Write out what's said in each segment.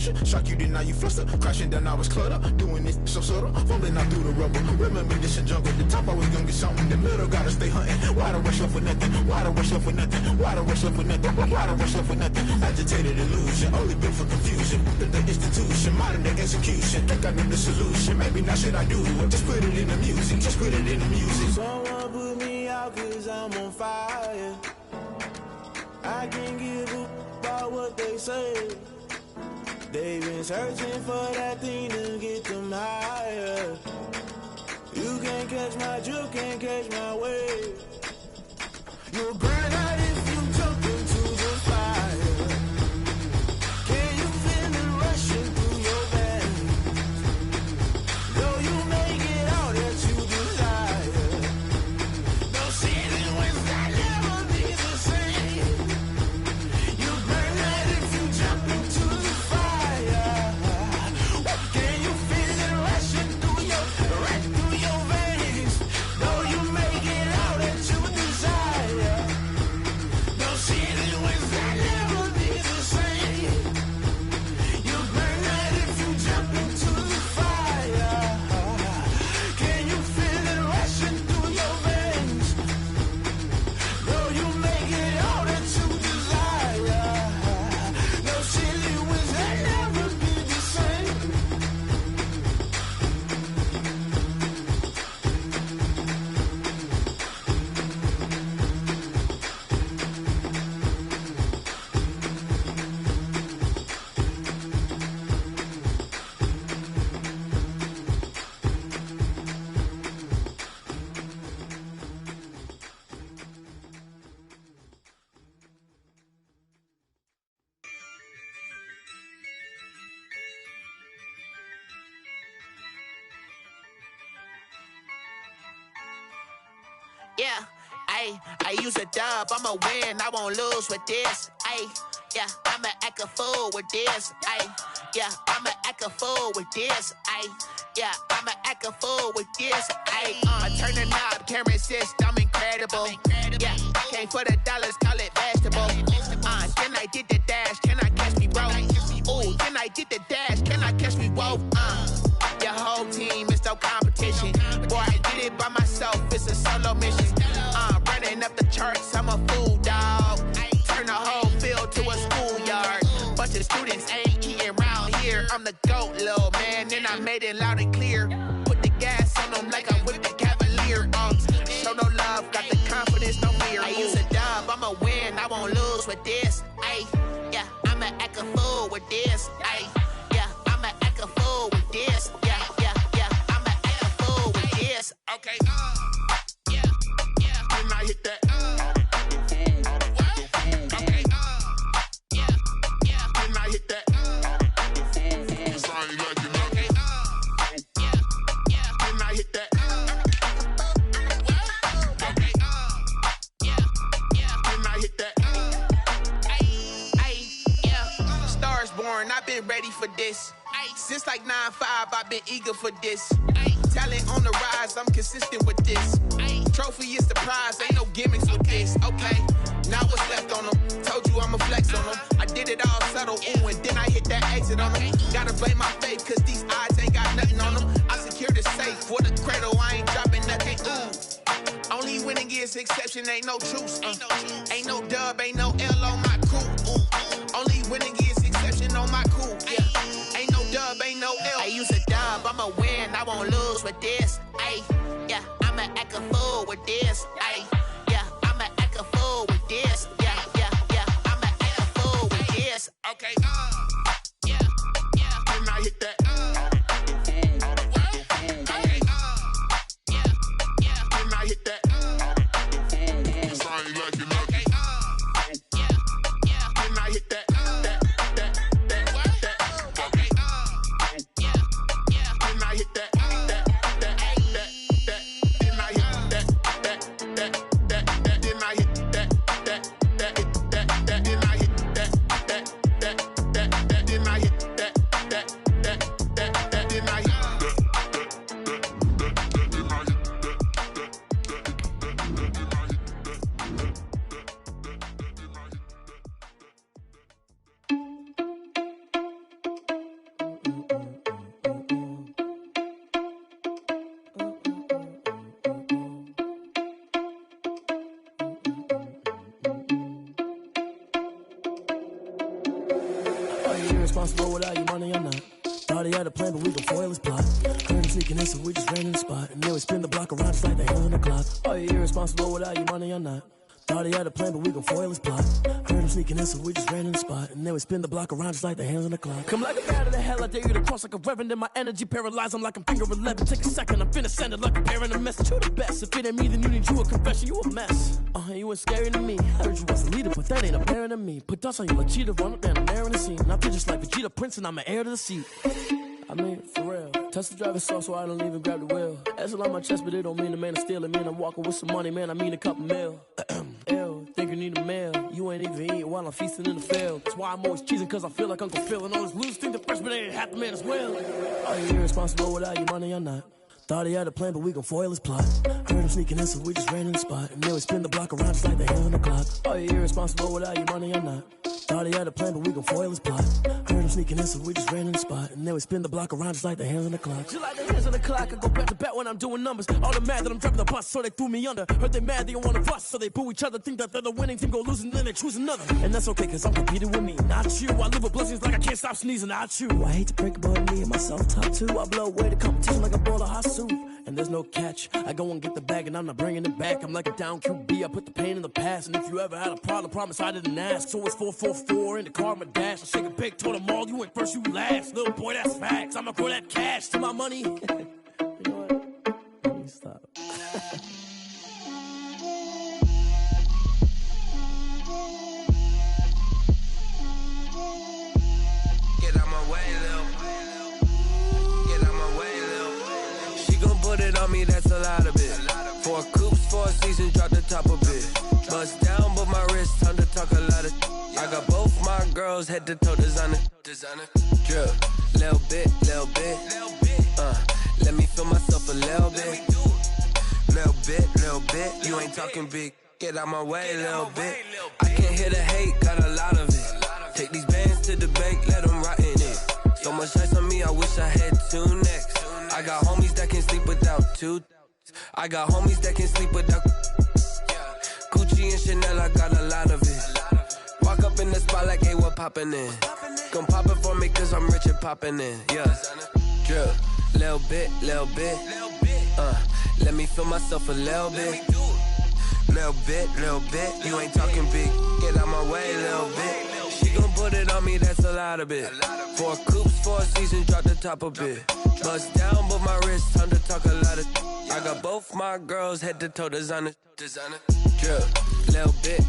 Shock you, then now you fluster. Crashing down, I was cluttered. Doing this so subtle. Falling out through the rubble. Remember this a jungle. The top, I was gonna get something. The middle, gotta stay hunting. Why the rush up for nothing? Why the rush up for nothing? Why the rush up for nothing? Why the rush up for nothing? Agitated illusion. Only built for confusion. The institution. Modern day execution. Think I know the solution. Maybe not should I do it? Just put it in the music. Just put it in the music. Someone put me out cause I'm on fire. I can't give a about what they say. They've been searching for that thing to get them higher. You can't catch my drift, can't catch my wave. You'll burn out if you jump into the fire. Can you feel it rushing through your veins? Though you make it all that you desire. No ceiling wins that never be the same. You burn out if you jump into the fire. Can you feel it rushing through your veins? Though you make it all that you desire. No ceiling wins that never be the same. You burn out if you jump into the fire. Can you feel it rushing through your veins? Though you make it all that you desire. No ceiling wins that never be the same. Yeah, I use a dub, I'ma win, I won't lose with this. Yeah, I'ma act a fool with this. Yeah, I'ma act a fool with this. Yeah, I'ma act a fool with this. I turn the knob, can't resist, I'm incredible. Yeah, came for the dollars, call it vegetable. Then I did the dash, can I catch me, bro? Ooh, then I did the dash, can I catch me, whoa? Your whole team is no competition. Boy, I did it by myself, it's a solo mission. Running up the charts, I'm a fool, dog. Turn the whole field to a schoolyard. Bunch of students ain't eating round here. I'm the GOAT, little man, and I made it loud and clear. Put the gas on them like I'm with the Cavalier. Show no love, got the confidence, no fear. I use a dub, I'ma win, I won't lose with this. Yeah, I'ma act a fool with this. Yeah, I'ma act a fool with this. Yeah, I'ma act a fool with this. Okay. Yeah. When I hit that. Okay. Yeah. When I hit that. Cause I ain't like it. Okay. Yeah. When I hit that. Okay. Yeah. When I hit that. Yeah. Stars born, I've been ready for this. Since like 9-5, I've been eager for this. Talent on the rise, I'm consistent with this. Trophy is the prize, ain't no gimmicks with this. Okay, now what's left on them? Told you I'ma flex on them. I did it all subtle, ooh, and then I hit that exit on them. Gotta blame my faith, cause these odds ain't got nothing on them. I secured the safe for the cradle, I ain't dropping nothing, ooh. Only winning is exception, ain't no truce. Ain't no dub, ain't no L on my crew. Ooh. Only winning is exception on my crew. Yeah, ain't no dub, ain't no L. I use a dub, I'ma win, I won't lose with this. Yeah, I'ma act a fool with this. Yeah, I'ma act a fool with this. Yeah, I'ma act a fool with this. Okay. Yeah. When I hit that. Okay. Yeah. When I hit that. Cause I ain't like it. Okay. Yeah. irresponsible without your money or not. Thought he had a plan, but we gon' foil his plot. Heard him sneaking in, so we just ran in the spot. And then we spin the block around just like the hands on the clock. Are you irresponsible without your money or not? Thought he had a plan, but we gon' foil his plot. Heard him sneaking in, so we just ran in the spot. And then we spin the block around just like the hands on the clock. Come like a bat of the hell, I dare you to cross like a reverend. And my energy paralyzed, I'm like I'm finger 11. Take a second, I'm finna send it like a parent a message. You the best, if it ain't me, then you need you a confession. You a mess, you ain't scary to me. Heard you was a leader, but that ain't apparent to me. Put dust on you like cheetah, run up and I'm there in the scene. And I feel just like Vegeta Prince and I'm an heir to the seat. I mean, for real. Touch the driver's soft so I don't even grab the wheel. That's on my chest, but it don't mean the man is stealing. Man, I'm walking with some money, man, I mean a couple mil. Ew, think you need a meal. You ain't even eating while I'm feasting in the field. That's why I'm always cheesing, cause I feel like Uncle Phil. And all this loose think the freshman ain't half the man as well. Are you irresponsible without your money or not? Thought he had a plan, but we gon' foil his plot. Heard him sneaking in, so we just ran in the spot. And then we spin the block around just like the hands on the clock. Are you irresponsible without your money or not? Thought he had a plan, but we gon' foil his plot. Heard him sneaking in, so we just ran in the spot. And then we spin the block around just like the hands on the clock. Just like the hands on the clock, I go back to back when I'm doing numbers. All the mad that I'm driving the bus, so they threw me under. Heard they mad, they don't wanna bust, so they boo each other. Think that they're the winning team, go losing, then they choose another. And that's okay, cause I'm competing with me, not you. I live with blessings like I can't stop sneezing, not you. I hate to break it, but me and myself top two. I blow away the competition like a bowl of hot soup. And there's no catch. I go and get the bag and I'm not bringing it back. I'm like a down QB, I put the pain in the past. And if you ever had a problem, promise I didn't ask. So it's 444 in the car, my dash. I shake a big, told them all, you ain't first, you last. Little boy, that's facts. I'ma throw that cash to my money. You know what? Let me stop. Get out my way, Lil. Get out my way, Lil. She gon' put it on me, that's a lot of it. 4 coops, 4 seasons, drop the top a bit. Bust down, but my wrist, time to talk a lot of. I got both my girls, head to toe designer. Drip, little bit. Let me feel myself a little bit. Little bit. You ain't talking big. Get out my way, little bit. I can't hear the hate, got a lot of it. Take these bands to the bank, let them rot in it. So much ice on me, I wish I had 2 necks. I got homies that can sleep without 2. I got homies that can sleep without Gucci and Chanel, I got a lot of it. Walk up in the spot like, hey, what poppin' in? Gon' pop it for me cause I'm rich and poppin' in, yeah. Drip, little bit. Let me feel myself a little bit. Little bit. You ain't talking big. Get out my way, little bit. She gon' put it on me, that's a lot of it. 4 coops, 4 seasons, drop the top a bit. Bust down, but my wrist, time to talk a lot of. I got both my girls, head to toe designer. Drip, little bit.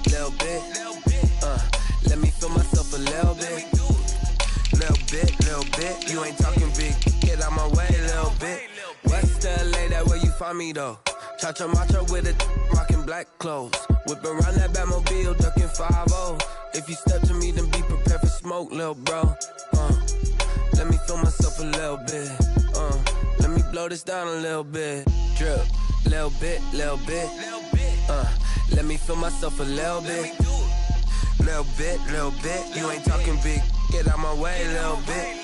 Let me feel myself a little bit. Little bit. You ain't talking big. Get out my way, little bit. West LA, that where you find me though. Cha-cha matcha with it, rockin' black clothes. Whip around that Batmobile, ducking 5-0. If you step to me, then be prepared for smoke, lil' bro. Let me feel myself a little bit. Let me blow this down a little bit. Drip, little bit. Let me feel myself a little bit. Little bit. You ain't talking big. Get out my way, little bit.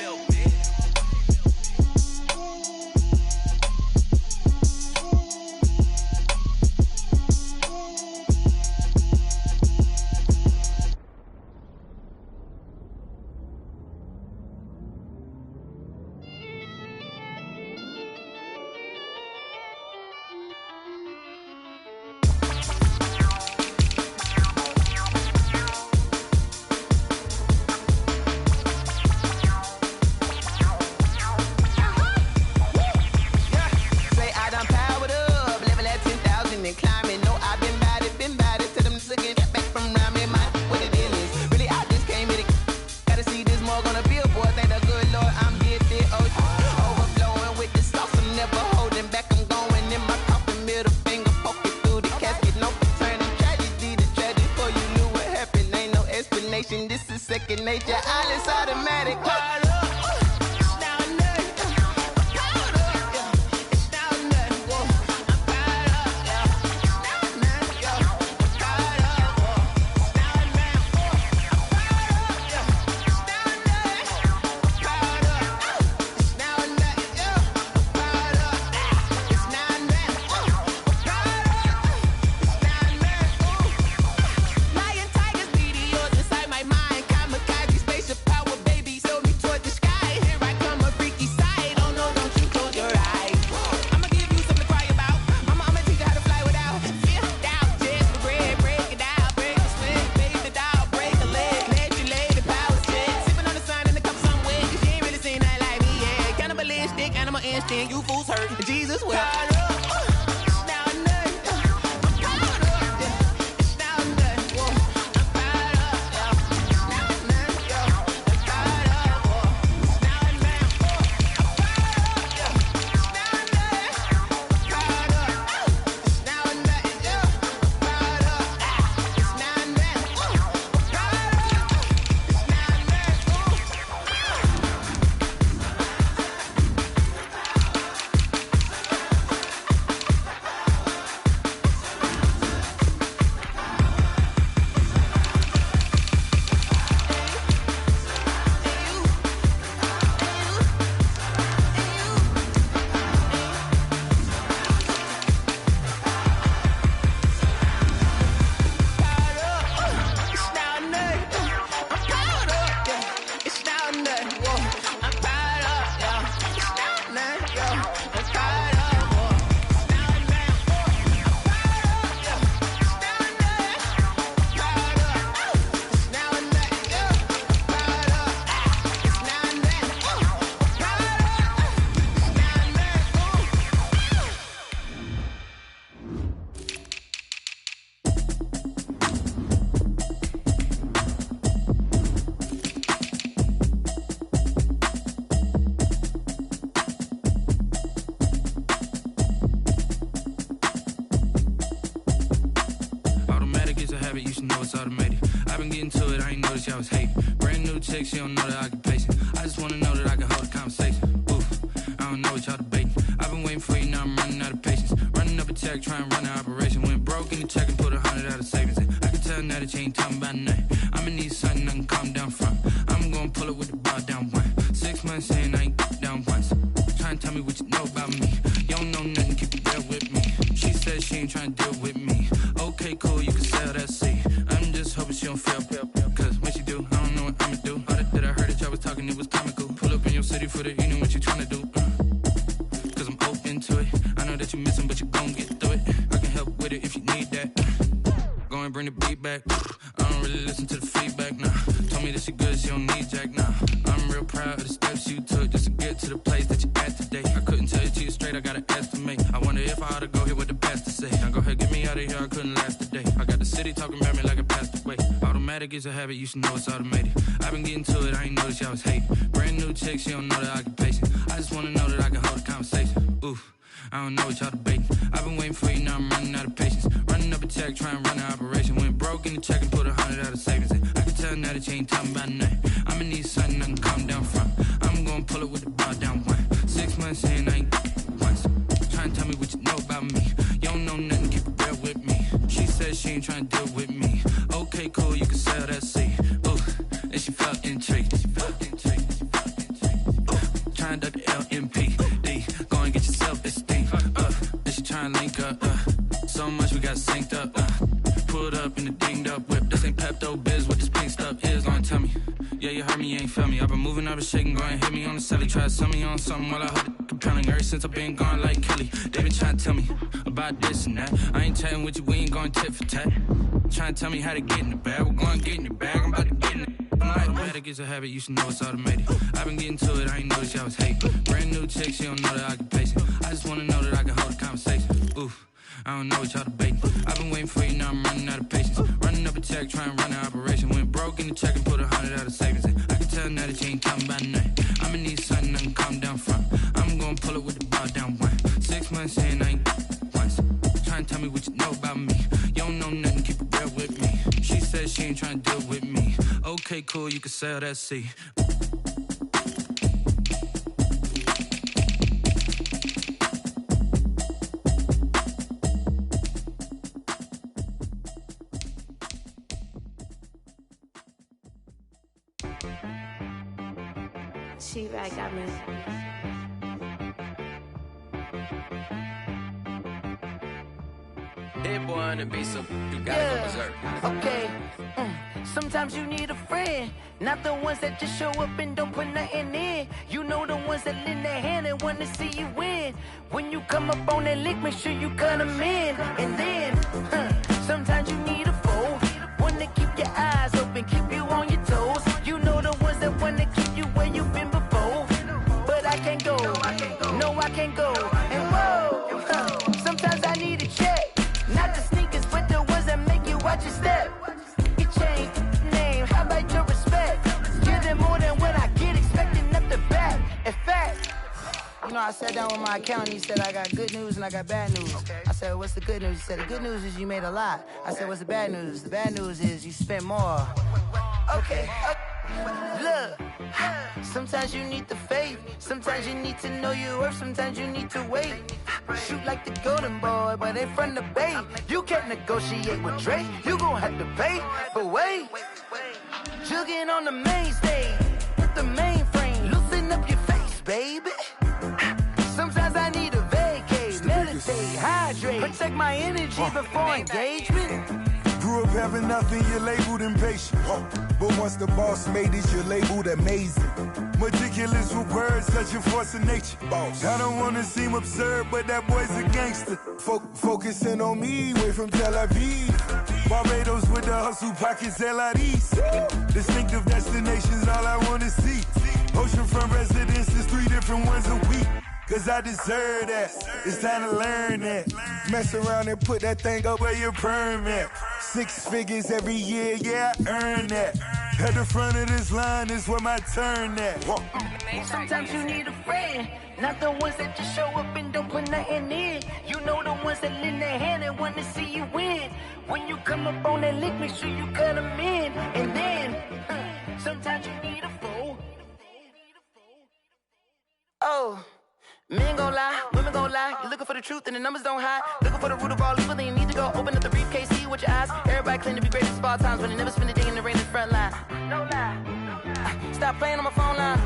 Lion, tigers, meteors inside my mind. Kamikaze, spaceship power, baby. Show me then you fools hurt. Jesus will. You should know it's automated. I've been getting to it, I ain't noticed y'all was hating. Brand new chick, she don't know the occupation. I just wanna know that I can hold a conversation. Oof, I don't know what y'all debating. I've been waiting for you, now I'm running out of patience. Running up a check, trying to run an operation. Went broke in the check and put 100 out of savings in. I can tell now that you ain't talking about nothing. I'ma need something I can calm down from. I'm gonna pull it with the bar down one. 6 months in, I ain't down once. Trying to tell me what you know about me. You don't know nothing, keep it real with me. She said she ain't trying to deal with me. Okay, cool, you can sell that seat. I'm just hoping she don't fail, cause when she do, I don't know what I'ma do. All that I heard that y'all was talking, it was comical. Pull up in your city for the evening, what you tryna do? Cause I'm open to it. I know that you missing, but you gon' get through it. I can help with it if you need that. Go and bring the beat back. I don't really listen to the feedback, nah. Told me that she good, she don't need Jack, nah. I'm real proud of the steps you took just to get to the place that you at today. I couldn't tell you to you straight, I gotta estimate. I wonder if I ought to go here with the best to say. Now go ahead, get me out of here, I couldn't last today. I got the city talking about me like I passed away. Automatic is a habit, you should know it's automated. I've been getting to it, I ain't noticed y'all was hating. Brand new chick, she don't know the occupation. I just wanna know that I can hold a conversation. Oof, I don't know what y'all debating. I've been waiting for you, now I'm running out of patience. Running up a check, trying to run an operation. Went broke in the check and put 100 out of savings in. I can tell now that you ain't talking about nothing. I'ma need something I can calm down from. I'm gonna pull it with the bar down one. 6 months in, I ain't once. Trying to tell me what you know about me. You don't know nothing, keep it real with me. She said she ain't trying to deal with me. Okay, cool, you can sell that seat. Ooh, and she felt intrigued. Trying to duck the LMPD. Go and get your self-esteem up. Then she trying to link up. So much we got synced up. Pulled up in the dinged up whip. This ain't Pepto-Biz, what this pink stuff is. Long tell me. Yeah, you heard me, you ain't felt me. I've been moving, I've been shaking, go and hit me on the celly. Try to sell me on something while I hold it compelling. Ever since I've been gone like Kelly, they been trying to tell me about this and that. I ain't chatting with you, we ain't going tit for tat. Trying to tell me how to get in the bag. We're going to get in the bag, I'm about to get in it. Automatic is a habit, you should know it's automated. I've been getting to it, I ain't noticed y'all was hating. Brand new chick, she don't know the occupation. I just wanna know that I can hold a conversation. Oof, I don't know what y'all debating. I've been waiting for you, now I'm running out of patience. Running up a check, trying to run an operation. Went broke in the check and put 100 out of savings in. I can tell now that you ain't talking about nothing. I'ma need something I can calm down from. I'm gonna pull it with the bar down one. 6 months in, I ain't once. Trying to tell me what you know about me. You don't know nothing, keep it real with me. She said she ain't trying to deal with me. Okay, cool, you can sell that seat. She right got me. Hit boy on the beat, so you gotta go berserk. Okay. Sometimes you need a friend, not the ones that just show up and don't put nothing in. You know the ones that lend their hand and want to see you win. When you come up on that lick, make sure you cut them in. And then, sometimes you need a foe, one to keep your eyes open, keep you on your toes. You know the ones that want to keep you where you've been before. But I can't go, no I I can't go. And whoa, sometimes I need a check. Not the sneakers, but the ones that make you watch your step. Get changed, name, how about your respect? Give them more than what I get, expecting up the back. In fact, you know, I sat down with my accountant, he said I got good news and I got bad news. I said, what's the good news? He said, the good news is you made a lot. I said, what's the bad news? The bad news is you spent more. Okay. Look, sometimes you need the faith. Sometimes you need to know your worth. Sometimes you need to wait. Shoot like the golden boy, but they from the bay. You can't negotiate with Drake. You gon' have to pay. But wait, jugging on the main stage with the mainframe. Loosen up your face, baby. Sometimes I need a vacate, meditate, hydrate, protect my energy before engagement. Grew up having nothing, you're labeled impatient. But once the boss made it, you're labeled amazing. Meticulous with words, such a force of nature. I don't wanna seem absurd, but that boy's a gangster. Focusing on me, way from Tel Aviv. Barbados with the hustle pockets, LIDs. Distinctive destinations, all I wanna see. Oceanfront residences, 3 different ones a week. Cause I deserve that, it's time to learn that. Mess around and put that thing up where your permit. 6 figures every year, yeah, I earn that. At the front of this line is where my turn at. Sometimes you need a friend, not the ones that just show up and don't put nothing in. You know the ones that lend their hand and want to see you win. When you come up on that lick, make sure you cut them in. And then, sometimes you need a fool. Oh. Men gon' lie, women gon' lie. You're looking for the truth and the numbers don't hide. Looking for the root of all evil, then you need to go open up the briefcase, see with your eyes. Everybody claim to be greatest of all times, but they never spend a day in the rain in the front line. No lie. Stop playing on my phone line.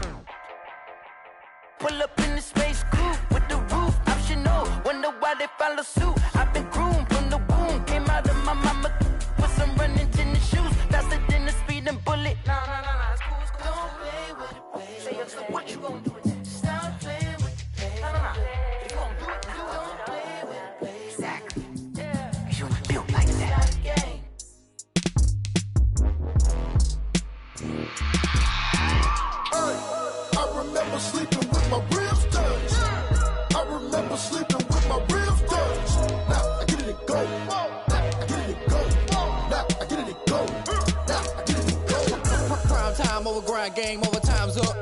Pull up in the space coupe with the roof optional. Wonder why they follow suit. I've been groomed from the womb. Came out of my mama with some running tennis shoes. Faster than the speeding bullet. No, it's cool, it's cool. Don't play with it, baby. Say, what you gon' do with it? Stop playing with it. If you gon' do it, you don't play with it, baby. Exactly. Cause you ain't built like that. I remember sleeping with my ribs touched. I remember sleeping with my ribs touched. Now I get it go. Now I get it go. Now I get it go. Now I get it go. Prime time over grind game, over time's up.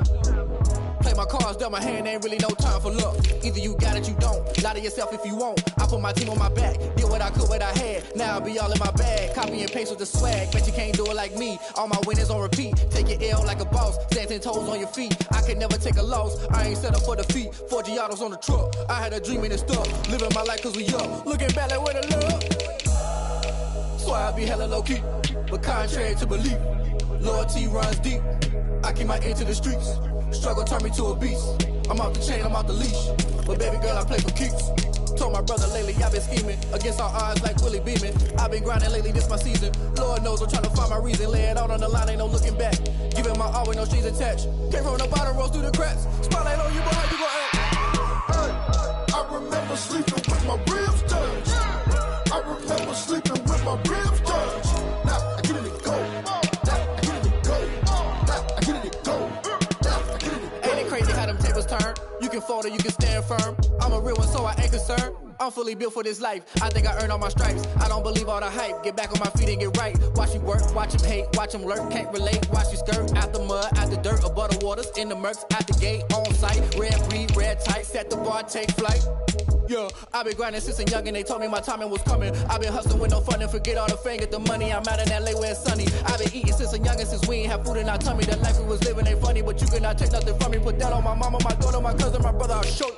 Play my cards, dealt my hand, ain't really no time for luck. Either you got it, you don't. Lie to yourself if you won't. I put my team on my back, did what I could, what I had. Now I'll be all in my bag, copy and paste with the swag. Bet you can't do it like me. All my winners on repeat. Take your L like a boss, stand 10 toes on your feet. I can never take a loss. I ain't set up for defeat. 4 Giottos on the truck. I had a dream and it's stuck. Living my life cause we up. Looking back like where the love. So I be hella low key, but contrary to belief, loyalty runs deep. I keep my ear to the streets. Struggle turned me to a beast. I'm off the chain, I'm off the leash. But baby girl, I play for keeps. Told my brother lately, I've been scheming. Against all odds like Willie Beeman. I've been grinding lately, this my season. Lord knows I'm trying to find my reason. Lay it out on the line, ain't no looking back. Giving my all with no strings attached. Came from the bottom, rose through the cracks. Spotlight on you, boy, how you gon' act? I remember sleeping with my ribs touched. I remember sleeping with my ribs touched. Now I get it go. Now I get it go. Now I get it go. Ain't it crazy how them tables turn? You can fold or you can stand firm. I'm a real one, so I ain't concerned. I'm fully built for this life. I think I earned all my stripes. I don't believe all the hype. Get back on my feet and get right. Watch you work, watch him hate, watch him lurk. Can't relate, watch you skirt. Out the mud, out the dirt, above the waters, in the murks, out the gate, on site. Red breed, red tight, set the bar, take flight. Yeah, I've been grinding since a youngin', they told me my timing was coming. I've been hustling with no fun and forget all the fame, get the money. I'm out in LA where it's sunny. I've been eating since a youngin', since we ain't have food in our tummy. The life we was living ain't funny, but you cannot take nothing from me. Put that on my mama, my daughter, my cousin, my brother, I'll show you.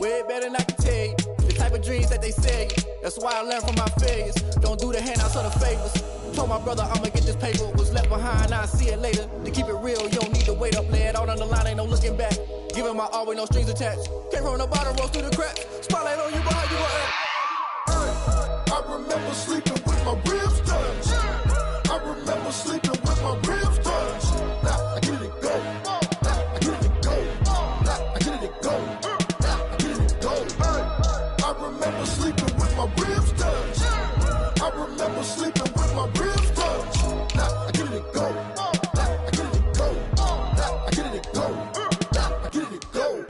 Way better than I can tell you. The type of dreams that they say. That's why I learned from my failures. Don't do the handouts or the favors. Told my brother I'ma get this paper. Was left behind, I'll see it later. To keep it real, you don't need to wait up. Lay it out on the line, ain't no looking back. Giving my all with no strings attached. Came from the bottom, rose through the cracks. Spotlight on you, boy, how you gon' act? I remember sleeping with my ribs touched. I remember sleeping with my ribs touched. Now I get it go. Now I get it go. Now I get it go. Now I get it go. I remember sleeping with my ribs touched. I remember sleeping with my ribs touched. Now I get it go. Now I get it go. Now I get it go. Now I get it go.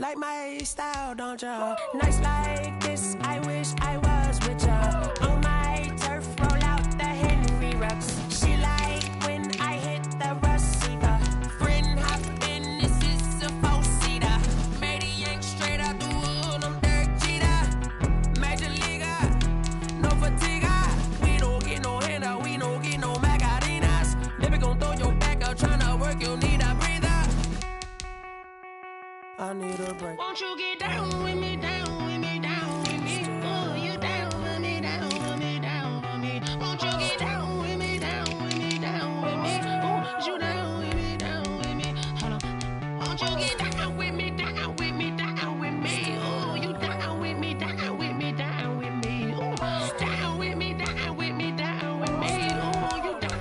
like my style, don't ya? Nights like this, I wish I was with ya. On my turf, roll out the Henry Rux. She like when I hit the receiver. Friend hop in, this is a four-seater. Made a yank straight out the wood, I'm Derek Jeter. Major leaguer, no fatigue. We don't get no handout, we don't get no Macarinas. Never gon' throw your back out, tryna work, you'll need a breather. I need a break. Won't you get down with me, down with me, down with me? Oh, you down with me, down with me, down with me. Won't you get down with me, down with me, down with me? Oh, you down with me, down with me. Hold on. Won't you get down with me, down with me, down with me? Oh, you down with me, down with me, down with me. Oh, down with me, down with me, down with me. Oh, you down.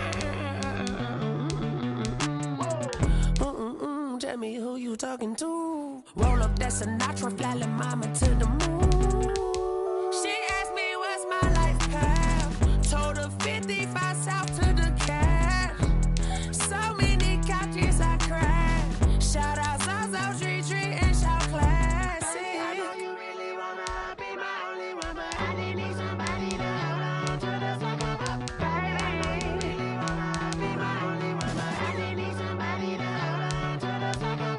Tell me who you talking to. Roll up that Sinatra, fly la mama to the moon. She asked me what's my life path. Told her 55 south to the cash. So many couches I crashed. Shout out South Street and shout classy. I know you really wanna be my only one, but I didn't need somebody to hold on to the fuck up. Baby, I know you really wanna be my only one, but I didn't need somebody to hold on to the fuck up.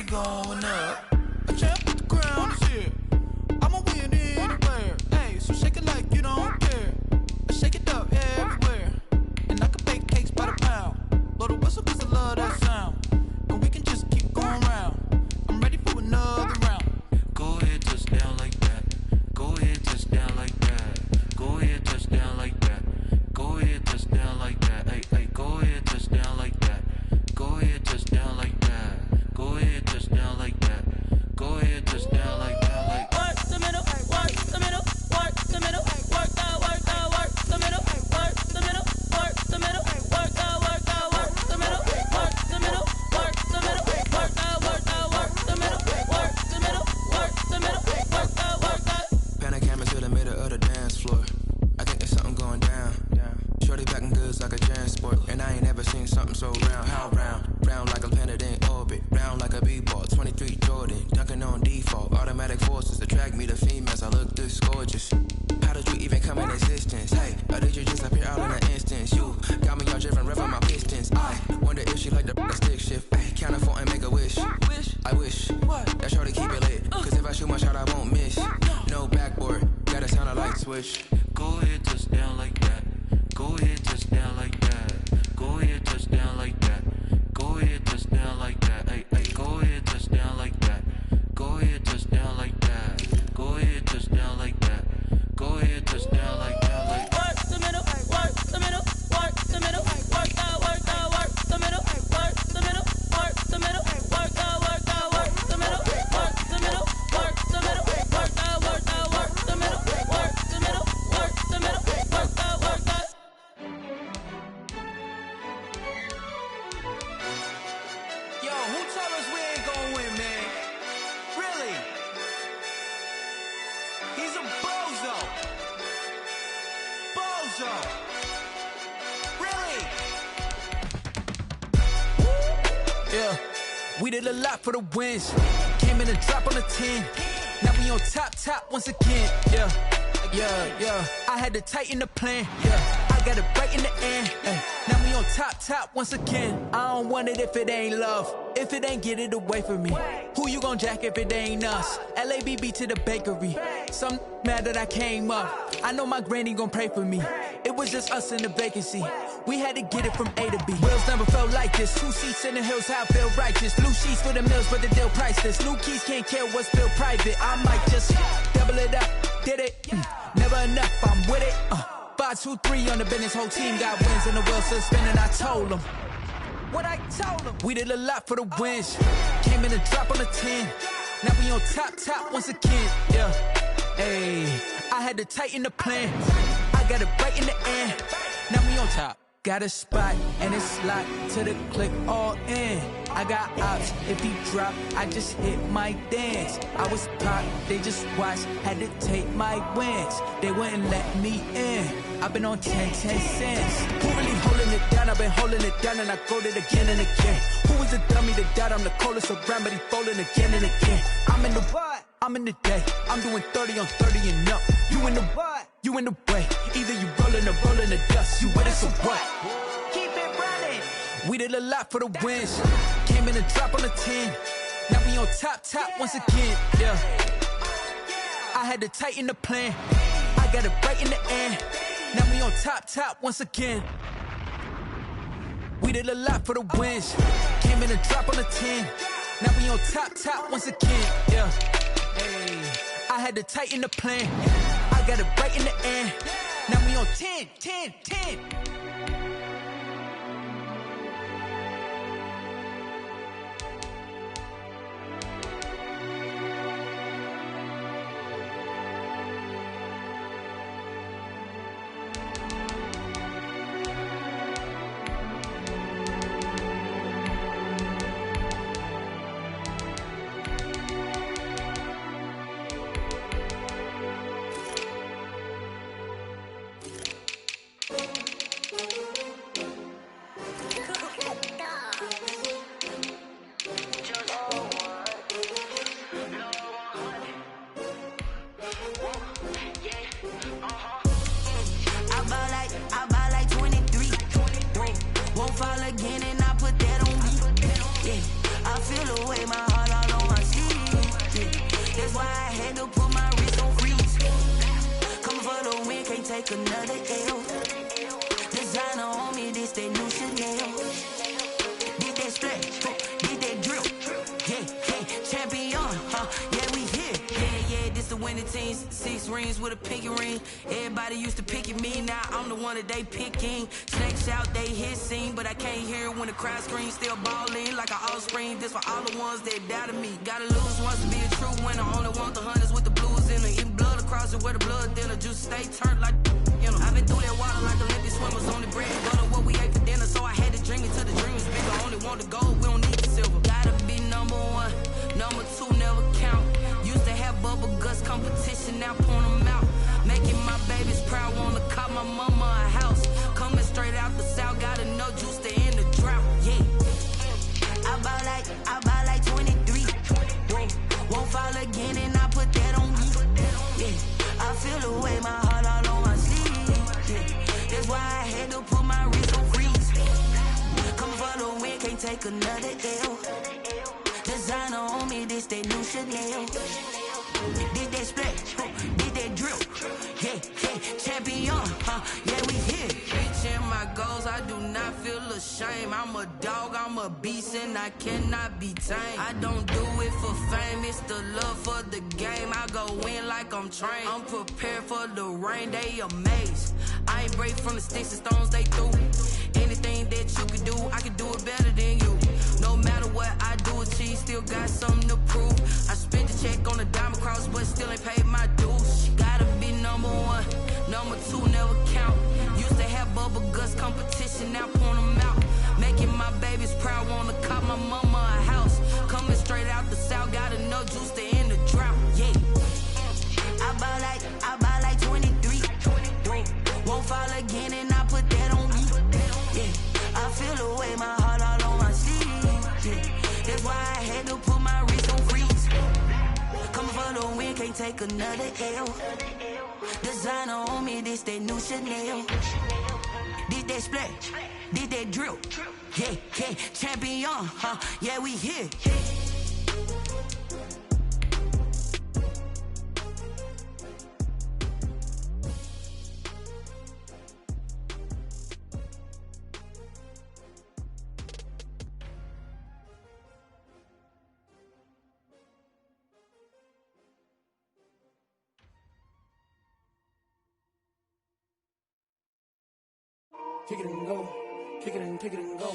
Going up, a champ with the crown is here. I'ma win anywhere. Hey, so shake it like you don't care. I shake it up everywhere. And I can bake cakes by the pound. Blow the whistle cause I love that sound. And we can just keep going round. I'm ready for another round. Go ahead, touch down like that. Go ahead, touch down like that. Go ahead, touch down like that. Go ahead, touch down like that. Hey, hey, go ahead, touch down like that. Go ahead, touch down like that. Go ahead, touch down like that. Go ahead, touch down like that. Like work the middle, work the middle, work the middle, work the middle, work the middle, work the middle, work the middle, work the middle, work the middle, work the middle, work the middle, work the middle, work the Pan a camera to the middle of the dance floor. I think there's something going down. Shorty packing goods like a transport, and I ain't never seen something so round. How round? Round like a planet in orbit, round like a b-ball. 23 Jordan, dunking on default. Automatic forces attract me to females. I look this gorgeous. How did you even come in existence? Hey, or did you just appear out in an instance? You got me all driven, revving my pistons. I wonder if she like the stick shift. Hey, count a 4 and make a wish. I wish that shorty keep it lit. Cause if I shoot my shot, I won't miss. No backboard, gotta sound a light switch. go ahead, touch down like that. Go ahead, touch down like that. Go ahead, touch down like that. Go ahead, touch down like that. Hey, hey, go ahead, touch down like that. Go ahead, touch down like that. Go ahead, touch down like that. Go ahead. told us we ain't gonna win, man? Really? He's a bozo. Bozo. Really? Yeah, we did a lot for the wins. Came in a drop on a 10. Now we on top once again. Yeah. I had to tighten the plan. Yeah, I got it right in the end. Now we on top once again. I don't want it if it ain't love. If it ain't, get it away from me. Who you gon' jack if it ain't us? LABB to the bakery. Some mad that I came up. I know my granny gon' pray for me. It was just us in the vacancy. We had to get it from A to B. Wheels never felt like this. 2 seats in the hills, how I feel righteous. Blue sheets for the mills, but the deal priceless. New keys can't care what's built private. I might just double it up. Did it? Never enough, I'm with it. 5, 2, 3 on the business. Whole team got wins and the wheels still spinning. I told them what I told them. We did a lot for the wins. Came in a drop on a 10. Now we on top once again. Yeah. Hey, I had to tighten the plan. I got it right in the end. Now we on top. Got a spot and it's locked to the click all in. I got ops, if he drop, I just hit my dance. I was pop, they just watched, had to take my wins. They wouldn't let me in. I've been on 10 cents. Who really holding it down? I've been holding it down and I go it again and again. Who was the dummy that died? I'm the coldest around, but he folding again and again. I'm in the what? I'm in the day. I'm doing 30 on 30 and up. You in the what? You in the way. Either you rolling or rolling the dust. You with us or what? Keep it running. We did a lot for the wins. Came in a drop on a 10. Now we on top once again. Yeah. I had to tighten the plan. I got it right in the end. Now we on top once again. We did a lot for the wins. Came in a drop on a 10. Now we on top once again. Yeah. Hey, I had to tighten the plan. I got it right in the end. Now we on 10. Take another L. Designer on me, this that new Chanel. Did that splash, did that drill. Yeah, champion, yeah, we here. Yeah, this the winning teams. 6 rings with a pinky ring. Everybody used to pick at me, now I'm the one that they picking. Snakes out, they hissing, but I can't hear when the crowd screams. Still balling like an offspring. This for all the ones that doubted me. Gotta lose once to be a true winner. Only want the hunters with the blues in it. Eating blood across it where the blood dinner. Juice stay turned like, you know. I've been through that water like Olympic swimmers on the bread and butter. What we ate for dinner, so I had to drink it till the dream was bigger. Only want the gold, we don't need the silver. Gotta be number 1, number 2 never count. Used to have bubble guts competition, now point them out. Making my babies proud, wanna call my mama a house. Coming straight out the south, gotta know juice to end the drought. Yeah, I bought like 23. Won't fall again, and I put that on me. Yeah, I feel the way, my heart all on my sleeve. Yeah, that's why I had to put my wrist on freeze. Come for the win, can't take another L. Designer on me, this that new Chanel. Did that splash, did that drill. Yeah, champion, yeah, we here. Reaching my goals, I do not feel ashamed. I'm a dog, I'm a beast, and I cannot be tamed. I don't do it for fame, it's the love for the game. I go in like I'm trained. I'm prepared for the rain, they amazed. I ain't break from the sticks and stones they threw. Anything that you can do, I can do it better than you. No matter what I do, achieve, still got something to prove. I spent the check on the diamond cross, but still ain't paid my dues. Gotta be number 1, number 2 never count. Used to have bubble guts competition, now point them out. Making my babies proud, wanna call my mama a house. they take another L. Designer on me, this they new Chanel. This that splash, this that drip. Yeah, yeah, champion, huh? Yeah, we here. Pick it and go. Pick it and go.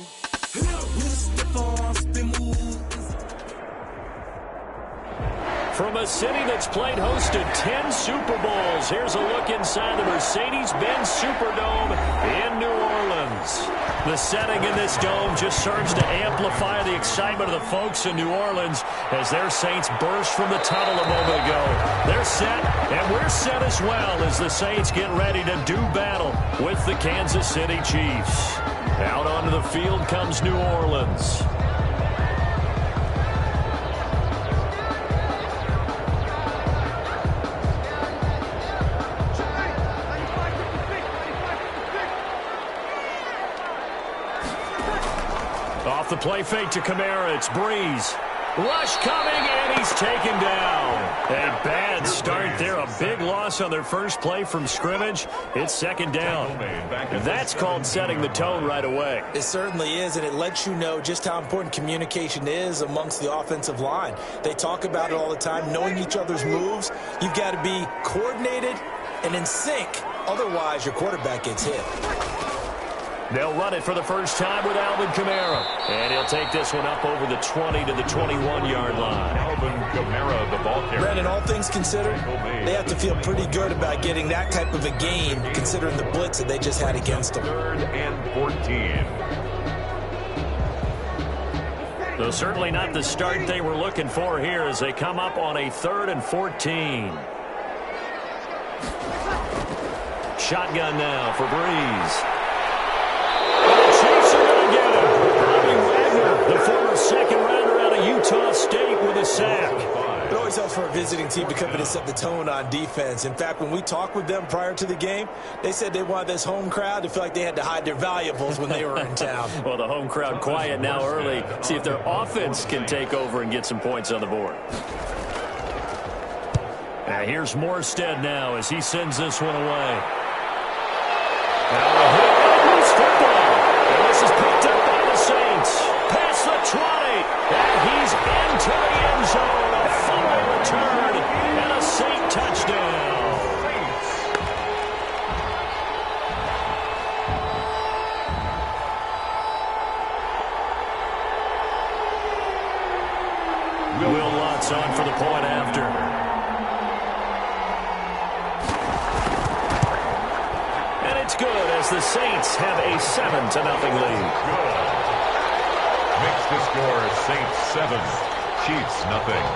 From a city that's played host to 10 Super Bowls, here's a look inside the Mercedes-Benz Superdome in New Orleans. The setting in this dome just serves to amplify the excitement of the folks in New Orleans as their Saints burst from the tunnel a moment ago. They're set, and we're set as well as the Saints get ready to do battle with the Kansas City Chiefs. Out onto the field comes New Orleans. Off the play fake to Kamara, it's Breeze. Lush coming, and he's taken down. A bad start there, a big loss on their first play from scrimmage. It's second down. That's called setting the tone right away. It certainly is, and it lets you know just how important communication is amongst the offensive line. They talk about it all the time, knowing each other's moves. You've got to be coordinated and in sync. Otherwise, your quarterback gets hit. They'll run it for the first time with Alvin Kamara. And he'll take this one up over the 20 to the 21-yard line. Alvin Kamara, the ball carrier. Brandon, all things considered, they have to feel pretty good about getting that type of a game, considering the blitz that they just had against them. 3rd and 14. So certainly not the start they were looking for here as they come up on a 3rd and 14. Shotgun now for Breeze. Chiefs are going to get him. Bobby Wagner, the former second rounder out of Utah State with a sack. It always helps for a visiting team to come in and set the tone on defense. In fact, when we talked with them prior to the game, they said they wanted this home crowd to feel like they had to hide their valuables when they were in town. Well, the home crowd quiet now early. See if their offense can take over and get some points on the board. Now here's Morstead now as he sends this one away. Now a hit by loose football. And this is picked up by the Saints. Past the 20. And he's into the end zone. A fumble return and a Saint touchdown. Will Lutz on for the point after. It's good as the Saints have a 7-0 lead. Good. Makes the score Saints 7, Chiefs nothing.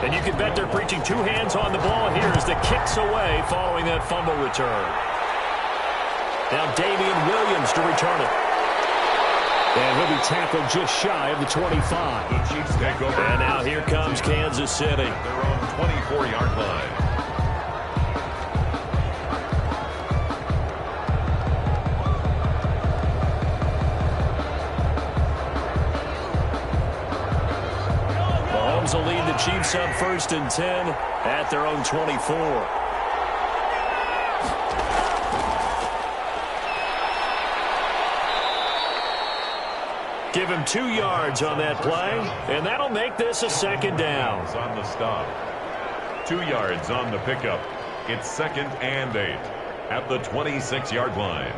And you can bet they're preaching two hands on the ball here as the kick's away following that fumble return. Now Damian Williams to return it. And he'll be tackled just shy of the 25. The Chiefs take over. And now here comes Kansas City. Their own 24-yard line. Will lead the Chiefs up 1st and 10 at their own 24. Give him 2 yards on that play, and that'll make this a 2nd down. On the stop. 2 yards on the pickup. It's 2nd and 8 at the 26-yard line.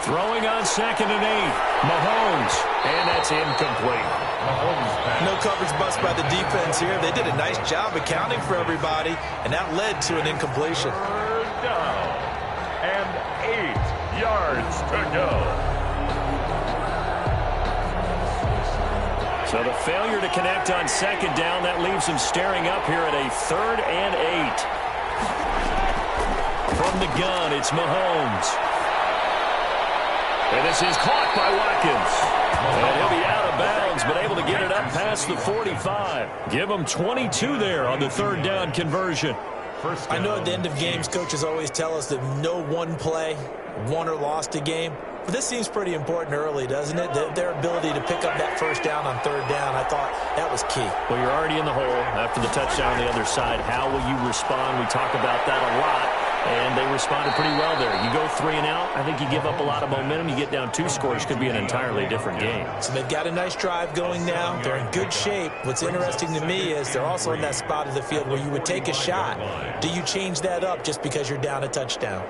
Throwing on 2nd and 8. Mahomes. And that's incomplete. No coverage bust by the defense here. They did a nice job accounting for everybody, and that led to an incompletion. 3rd down and 8 yards to go. So the failure to connect on 2nd down, that leaves him staring up here at a 3rd and 8. From the gun, it's Mahomes. And this is caught by Watkins. And he'll be out of bounds, but able to get it up past the 45. Give him 22 there on the 3rd down conversion. I know at the end of games, coaches always tell us that no one play won or lost a game. But this seems pretty important early, doesn't it? Their ability to pick up that 1st down on 3rd down, I thought that was key. Well, you're already in the hole after the touchdown on the other side. How will you respond? We talk about that a lot. And they responded pretty well there. You go 3 and out, I think you give up a lot of momentum. You get down 2 scores, could be an entirely different game. So they've got a nice drive going now. They're in good shape. What's interesting to me is they're also in that spot of the field where you would take a shot. Do you change that up just because you're down a touchdown?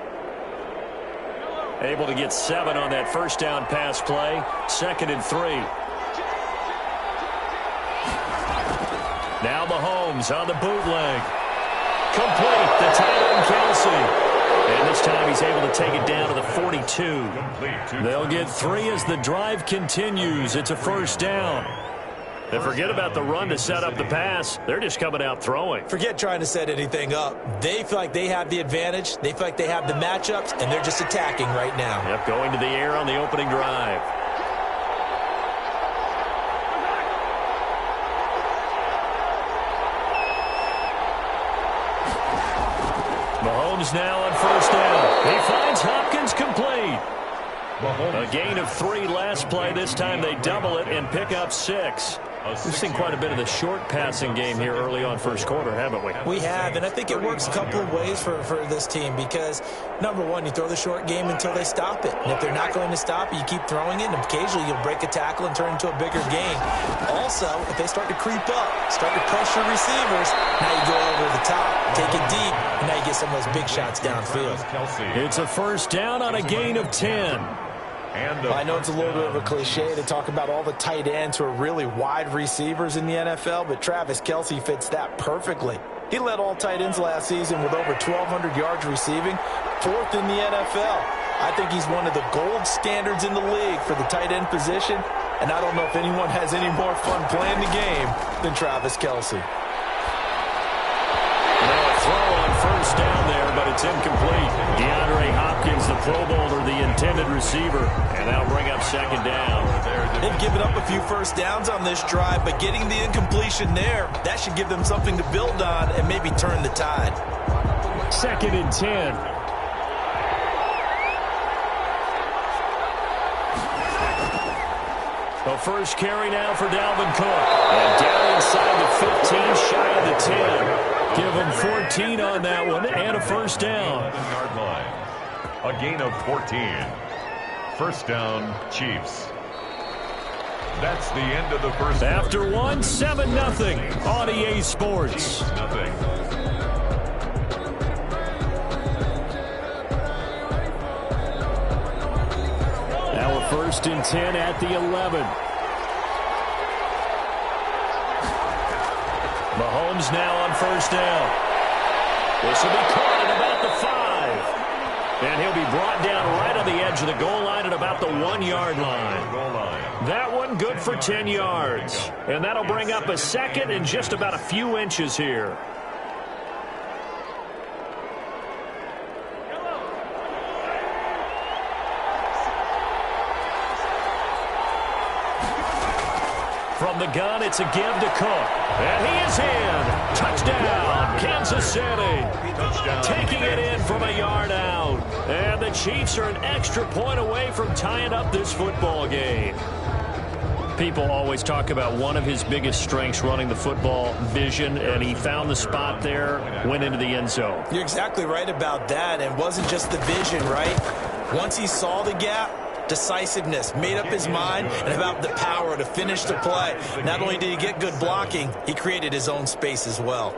Able to get 7 on that 1st down pass play. 2nd and 3. Now Mahomes on the bootleg. Complete, the tight end Kelsey. And this time he's able to take it down to the 42. They'll get 3 as the drive continues. It's a 1st down. And forget about the run to set up the pass. They're just coming out throwing. Forget trying to set anything up. They feel like they have the advantage. They feel like they have the matchups, and they're just attacking right now. Yep, going to the air on the opening drive. Mahomes now on 1st down. He finds Hopkins complete. A gain of 3 last play. This time they double it and pick up 6. We've seen quite a bit of the short passing game here early on 1st quarter, haven't we? We have, and I think it works a couple of ways for this team because, number one, you throw the short game until they stop it. And if they're not going to stop it, you keep throwing it, and occasionally you'll break a tackle and turn it into a bigger game. Also, if they start to creep up, start to pressure receivers, now you go over the top, take it deep, and now you get some of those big shots downfield. It's a 1st down on a gain of 10. I know it's a little bit of a cliche to talk about all the tight ends who are really wide receivers in the NFL, but Travis Kelce fits that perfectly. He led all tight ends last season with over 1,200 yards receiving, 4th in the NFL. I think he's one of the gold standards in the league for the tight end position, and I don't know if anyone has any more fun playing the game than Travis Kelce. Throw on 1st down there, but it's incomplete. DeAndre Hopkins, the Pro Bowler, the intended receiver, and that'll bring up 2nd down. They've given up a few 1st downs on this drive, but getting the incompletion there, that should give them something to build on and maybe turn the tide. 2nd and 10. A 1st carry now for Dalvin Cook. And down inside the 15, shy of the 10. Give him 14 on that one and a 1st down. Yard line. A gain of 14. 1st down, Chiefs. That's the end of the 1st. After one, 7-0 on EA Sports. Nothing. Now a 1st and 10 at the 11. Mahomes now on 1st down. This will be caught at about the 5. And he'll be brought down right on the edge of the goal line at about the 1-yard line. That one good for 10 yards. And that'll bring up a 2nd and just about a few inches here. From the gun, it's a give to Cook. And he is in. Touchdown, Kansas City. Touchdown. Taking it in from a yard out. And the Chiefs are an extra point away from tying up this football game. People always talk about one of his biggest strengths running the football, vision, and he found the spot there, went into the end zone. You're exactly right about that, and it wasn't just the vision, right? Once he saw the gap, decisiveness, made up his mind, and about the power to finish the play. Not only did he get good blocking, he created his own space as well.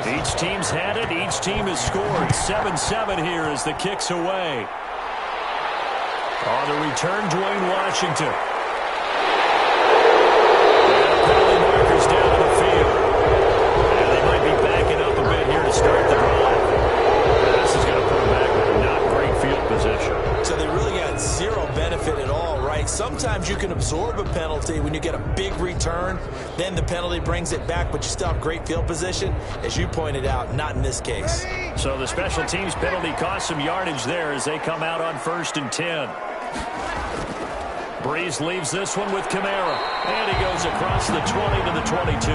Each team's had it. Each team has scored. 7-7 here as the kick's away. On the return, Dwayne Washington. And penalty markers down to the field. And they might be backing up a bit here to start the drive. This is going to put them back with a not great field position. So they really got zero benefit at all, right? Sometimes you can absorb a penalty when you get a big return. Then the penalty brings it back, but you still have great field position. As you pointed out, not in this case. So the special teams penalty cost some yardage there as they come out on 1st and 10. Breeze leaves this one with Kamara. And he goes across the 20 to the 22.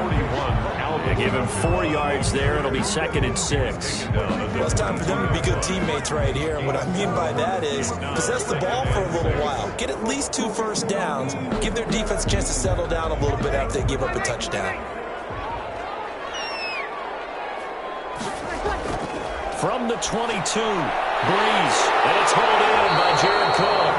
41. They give him 4 yards there. It'll be 2nd and 6. Well, it's time for them to be good teammates right here. And what I mean by that is possess the ball for a little while. Get at least 2 first downs. Give their defense a chance to settle down a little bit after they give up a touchdown. From the 22, Breeze. And it's hauled in by Jared Cook.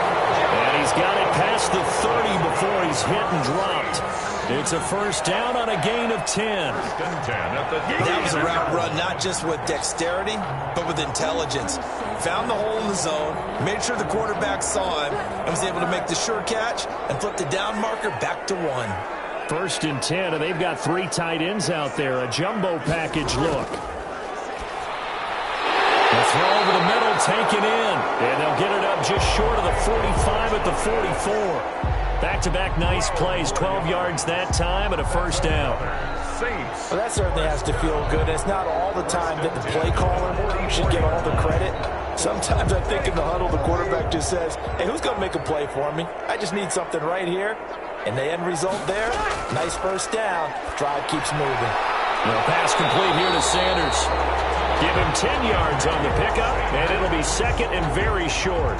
And he's got it past the 30 before he's hit and dropped. It's a first down on a gain of 10. That was a route run not just with dexterity, but with intelligence. Found the hole in the zone, made sure the quarterback saw him, and was able to make the sure catch and flip the down marker back to 1. 1st and 10, and they've got 3 tight ends out there. A jumbo package look. The throw over the middle, taken in. And they'll get it up just short of the 45 at the 44. Back-to-back nice plays, 12 yards that time and a first down. Well, that certainly has to feel good. It's not all the time that the play caller should get all the credit. Sometimes I think in the huddle, the quarterback just says, hey, who's going to make a play for me? I just need something right here. And the end result there, nice first down. Drive keeps moving. The pass complete here to Sanders. Give him 10 yards on the pickup, and it'll be 2nd and very short.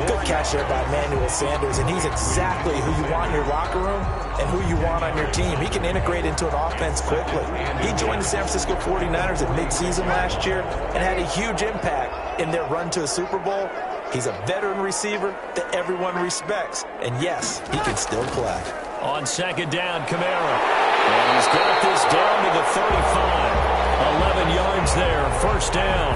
Good catch there by Emmanuel Sanders, and he's exactly who you want in your locker room and who you want on your team. He can integrate into an offense quickly. He joined the San Francisco 49ers at midseason last year and had a huge impact in their run to a Super Bowl. He's a veteran receiver that everyone respects, and yes, he can still play. On 2nd down, Kamara. And he's got this down to the 35. 11 yards there, first down.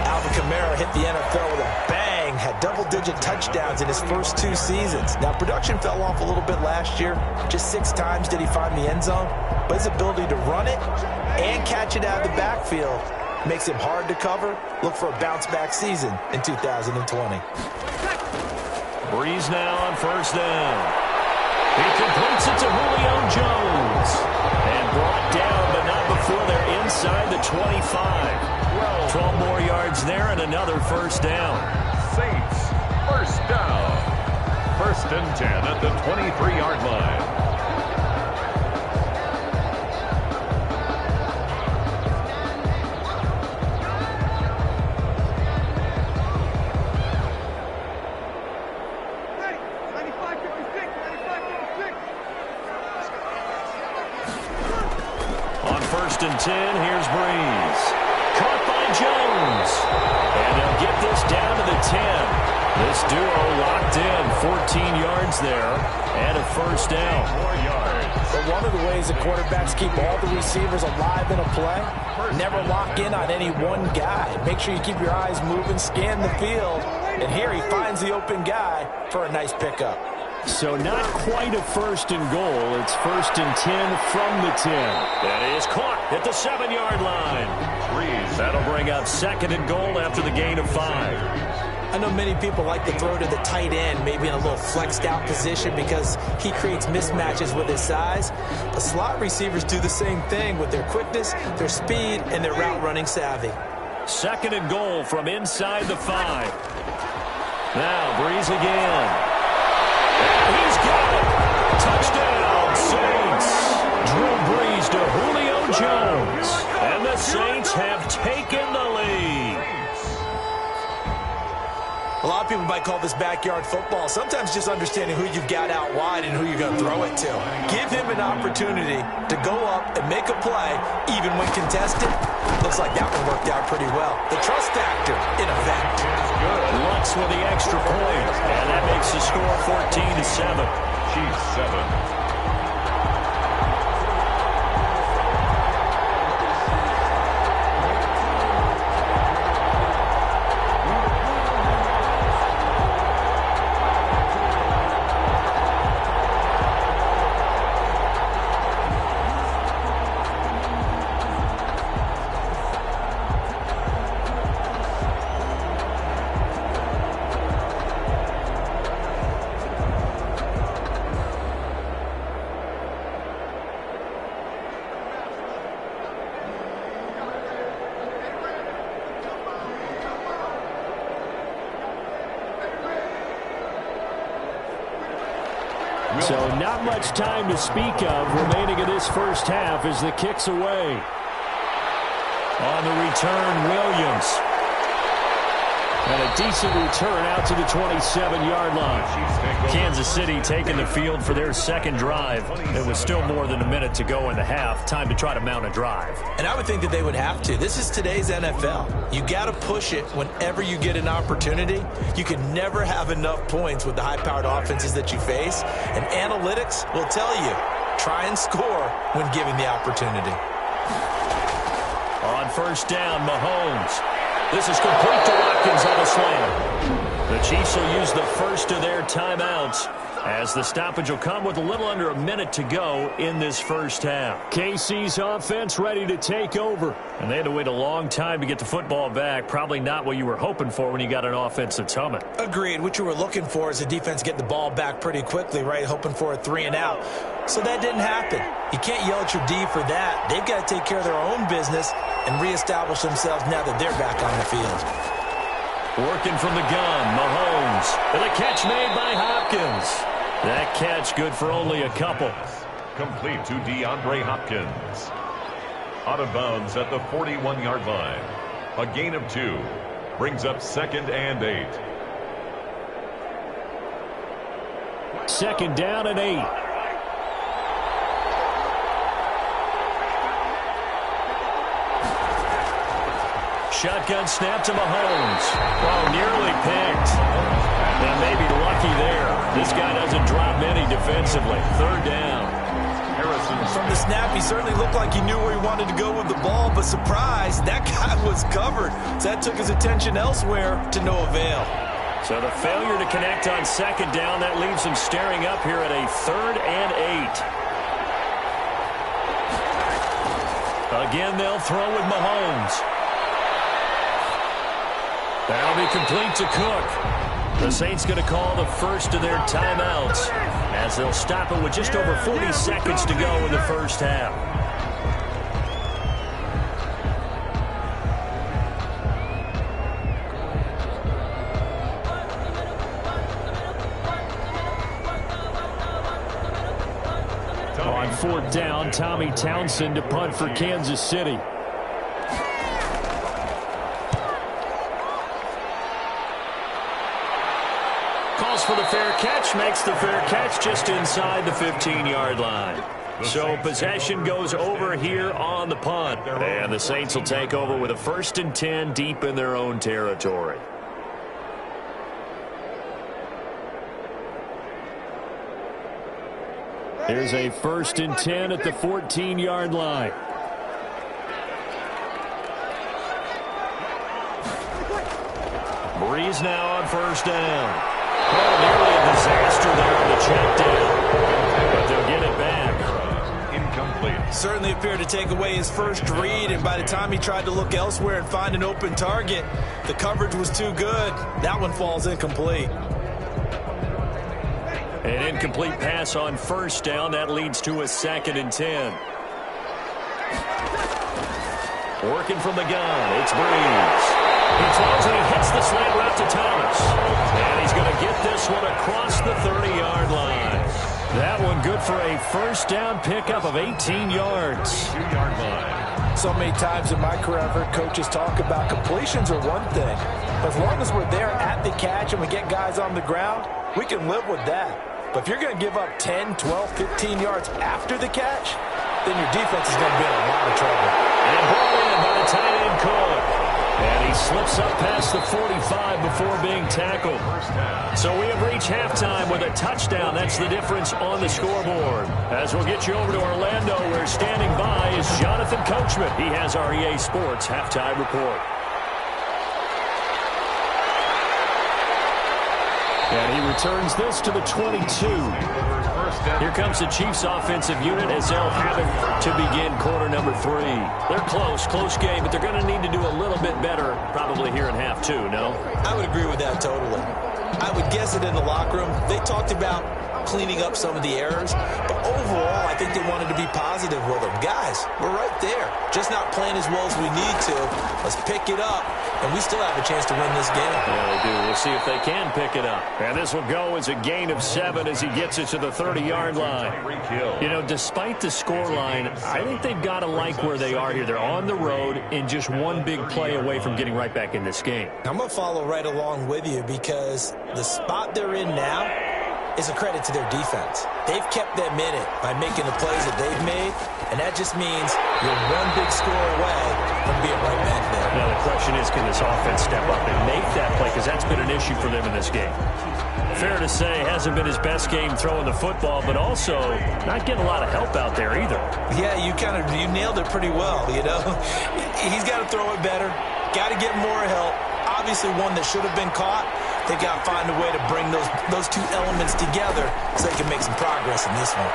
Alvin Kamara hit the NFL with a bang, had double-digit touchdowns in his first 2 seasons. Now, production fell off a little bit last year. Just 6 times did he find the end zone. But his ability to run it and catch it out of the backfield makes him hard to cover. Look for a bounce-back season in 2020. Breeze now on first down. He completes it to Julio Jones. And brought down, but not before they're inside the 25. 12 more yards there and another first down. Saints, first down. 1st and 10 at the 23-yard line. On 1st and 10, here's Breeze. Caught by Jones. And they'll get this down to the 10. This duo locked in, 14 yards there, and a first down. 4 yards. But one of the ways the quarterbacks keep all the receivers alive in a play, never lock in on any one guy. Make sure you keep your eyes moving, scan the field, and here he finds the open guy for a nice pickup. So not quite a 1st and goal. It's 1st and 10 from the 10. That is caught at the 7-yard line. That'll bring up 2nd and goal after the gain of 5. I know many people like to throw to the tight end, maybe in a little flexed out position because he creates mismatches with his size. The slot receivers do the same thing with their quickness, their speed, and their route running savvy. 2nd and goal from inside the 5. Now Breeze again. And he's got it. Touchdown, Saints. Drew Brees to Julio Jones. And the Saints have taken the lead. A lot of people might call this backyard football. Sometimes just understanding who you've got out wide and who you're going to throw it to. Give him an opportunity to go up and make a play, even when contested. Looks like that one worked out pretty well. The trust factor, in effect. Lutz with the extra point. And that makes the score 14-7. Chiefs 7. So not much time to speak of remaining in this first half as the kick's away. On the return, Williams. And a decent return out to the 27-yard line. Kansas City taking the field for their second drive. There was still more than a minute to go in the half. Time to try to mount a drive. And I would think that they would have to. This is today's NFL. You got to push it whenever you get an opportunity. You can never have enough points with the high-powered offenses that you face. And analytics will tell you, try and score when given the opportunity. On first down, Mahomes. This is complete to Watkins on a slant. The Chiefs will use the first of their timeouts as the stoppage will come with a little under a minute to go in this first half. KC's offense ready to take over. And they had to wait a long time to get the football back. Probably not what you were hoping for when you got an offense that's humming. Agreed. What you were looking for is the defense getting the ball back pretty quickly, right? Hoping for a 3-and-out. So that didn't happen. You can't yell at your D for that. They've got to take care of their own business and reestablish themselves now that they're back on the field. Working from the gun, Mahomes. And a catch made by Hopkins. That catch good for only a couple. Complete to DeAndre Hopkins. Out of bounds at the 41-yard line. A gain of 2. Brings up 2nd and 8. 2nd down and 8. Shotgun snap to Mahomes. Oh, nearly picked. And maybe lucky there. This guy doesn't drop many defensively. 3rd down. From the snap, he certainly looked like he knew where he wanted to go with the ball, but surprise, that guy was covered. So that took his attention elsewhere to no avail. So the failure to connect on 2nd down, that leaves him staring up here at a 3rd and 8. Again, they'll throw with Mahomes. That'll be complete to Cook. The Saints going to call the first of their timeouts as they'll stop it with just over 40 seconds to go in the first half. On 4th down, Tommy Townsend to punt for Kansas City. Calls for the fair catch, makes the fair catch just inside the 15-yard line. So possession goes over here on the punt. And the Saints will take over with a 1st and 10 deep in their own territory. Here's a 1st and 10 at the 14-yard line. Breeze now on 1st down. Oh, nearly a disaster there on the check down. But they'll get it back. incomplete. Certainly appeared to take away his first read, and by the time he tried to look elsewhere and find an open target, the coverage was too good. That one falls incomplete. An incomplete pass on first down. That leads to a 2nd and 10. Working from the gun, it's Breeze. He throws and he hits the slant route to Thomas. And he's going to get this one across the 30-yard line. That one good for a first down pickup of 18 yards. 2-yard line. So many times in my career, I've heard coaches talk about completions are one thing. But as long as we're there at the catch and we get guys on the ground, we can live with that. But if you're going to give up 10, 12, 15 yards after the catch, then your defense is going to be in a lot of trouble. And brought in by the tight end Cook. And he slips up past the 45 before being tackled. So we have reached halftime with a touchdown. That's the difference on the scoreboard. As we'll get you over to Orlando, where standing by is Jonathan Coachman. He has our EA Sports halftime report. And he returns this to the 22. Here comes the Chiefs offensive unit as they'll have it to begin quarter number 3. They're close game, but they're going to need to do a little bit better probably here in half 2, no? I would agree with that totally. I would guess it in the locker room. They talked about cleaning up some of the errors, but overall, I think they wanted to be positive with them. Guys, we're right there. Just not playing as well as we need to. Let's pick it up, and we still have a chance to win this game. Yeah, they do. We'll see if they can pick it up. And this will go as a gain of 7 as he gets it to the 30-yard line. You know, despite the score line, I think they've got to like where they are here. They're on the road and just one big play away from getting right back in this game. I'm going to follow right along with you because the spot they're in now is a credit to their defense. They've kept them in it by making the plays that they've made, and that just means you're one big score away from being right back there. Now the question is, can this offense step up and make that play? Because that's been an issue for them in this game. Fair to say, hasn't been his best game throwing the football, but also not getting a lot of help out there either. Yeah, you nailed it pretty well, you know. He's got to throw it better, got to get more help. Obviously one that should have been caught. They've got to find a way to bring those two elements together so they can make some progress in this one.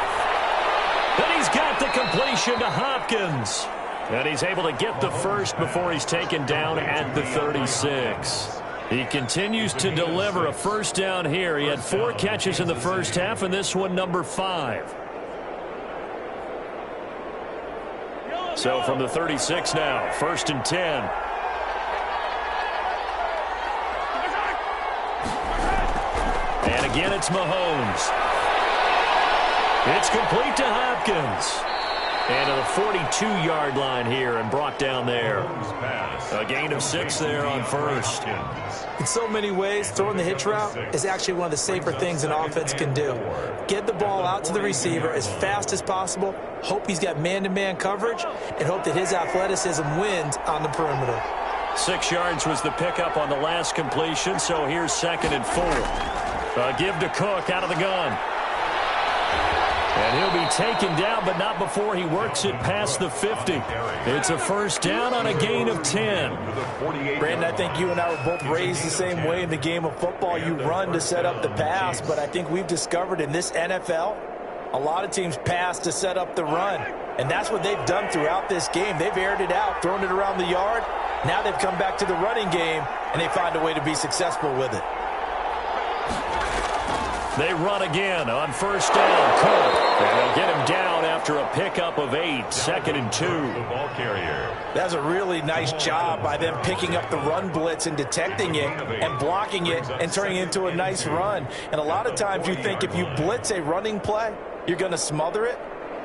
Then he's got the completion to Hopkins. And he's able to get the first before he's taken down at the 36. He continues to deliver a first down here. He had 4 catches in the first half, and this one number 5. So from the 36 now, 1st and 10. And again, it's Mahomes. It's complete to Hopkins. And to the 42-yard line here and brought down there. A gain of 6 there on first. In so many ways, throwing the hitch route is actually one of the safer things an offense can do. Get the ball out to the receiver as fast as possible, hope he's got man-to-man coverage, and hope that his athleticism wins on the perimeter. 6 yards was the pickup on the last completion, so here's 2nd and 4. Give to Cook out of the gun. And he'll be taken down, but not before he works it past the 50. It's a first down on a gain of 10. Brandon, I think you and I were both raised the same way in the game of football. You run to set up the pass, but I think we've discovered in this NFL, a lot of teams pass to set up the run. And that's what they've done throughout this game. They've aired it out, thrown it around the yard. Now they've come back to the running game, and they find a way to be successful with it. They run again on first down. Cook. And they'll get him down after a pickup of 8. 2nd and 2. The ball carrier. That's a really nice job by them picking up the run blitz and detecting it and blocking it and turning it into a nice run. And a lot of times you think if you blitz a running play, you're going to smother it.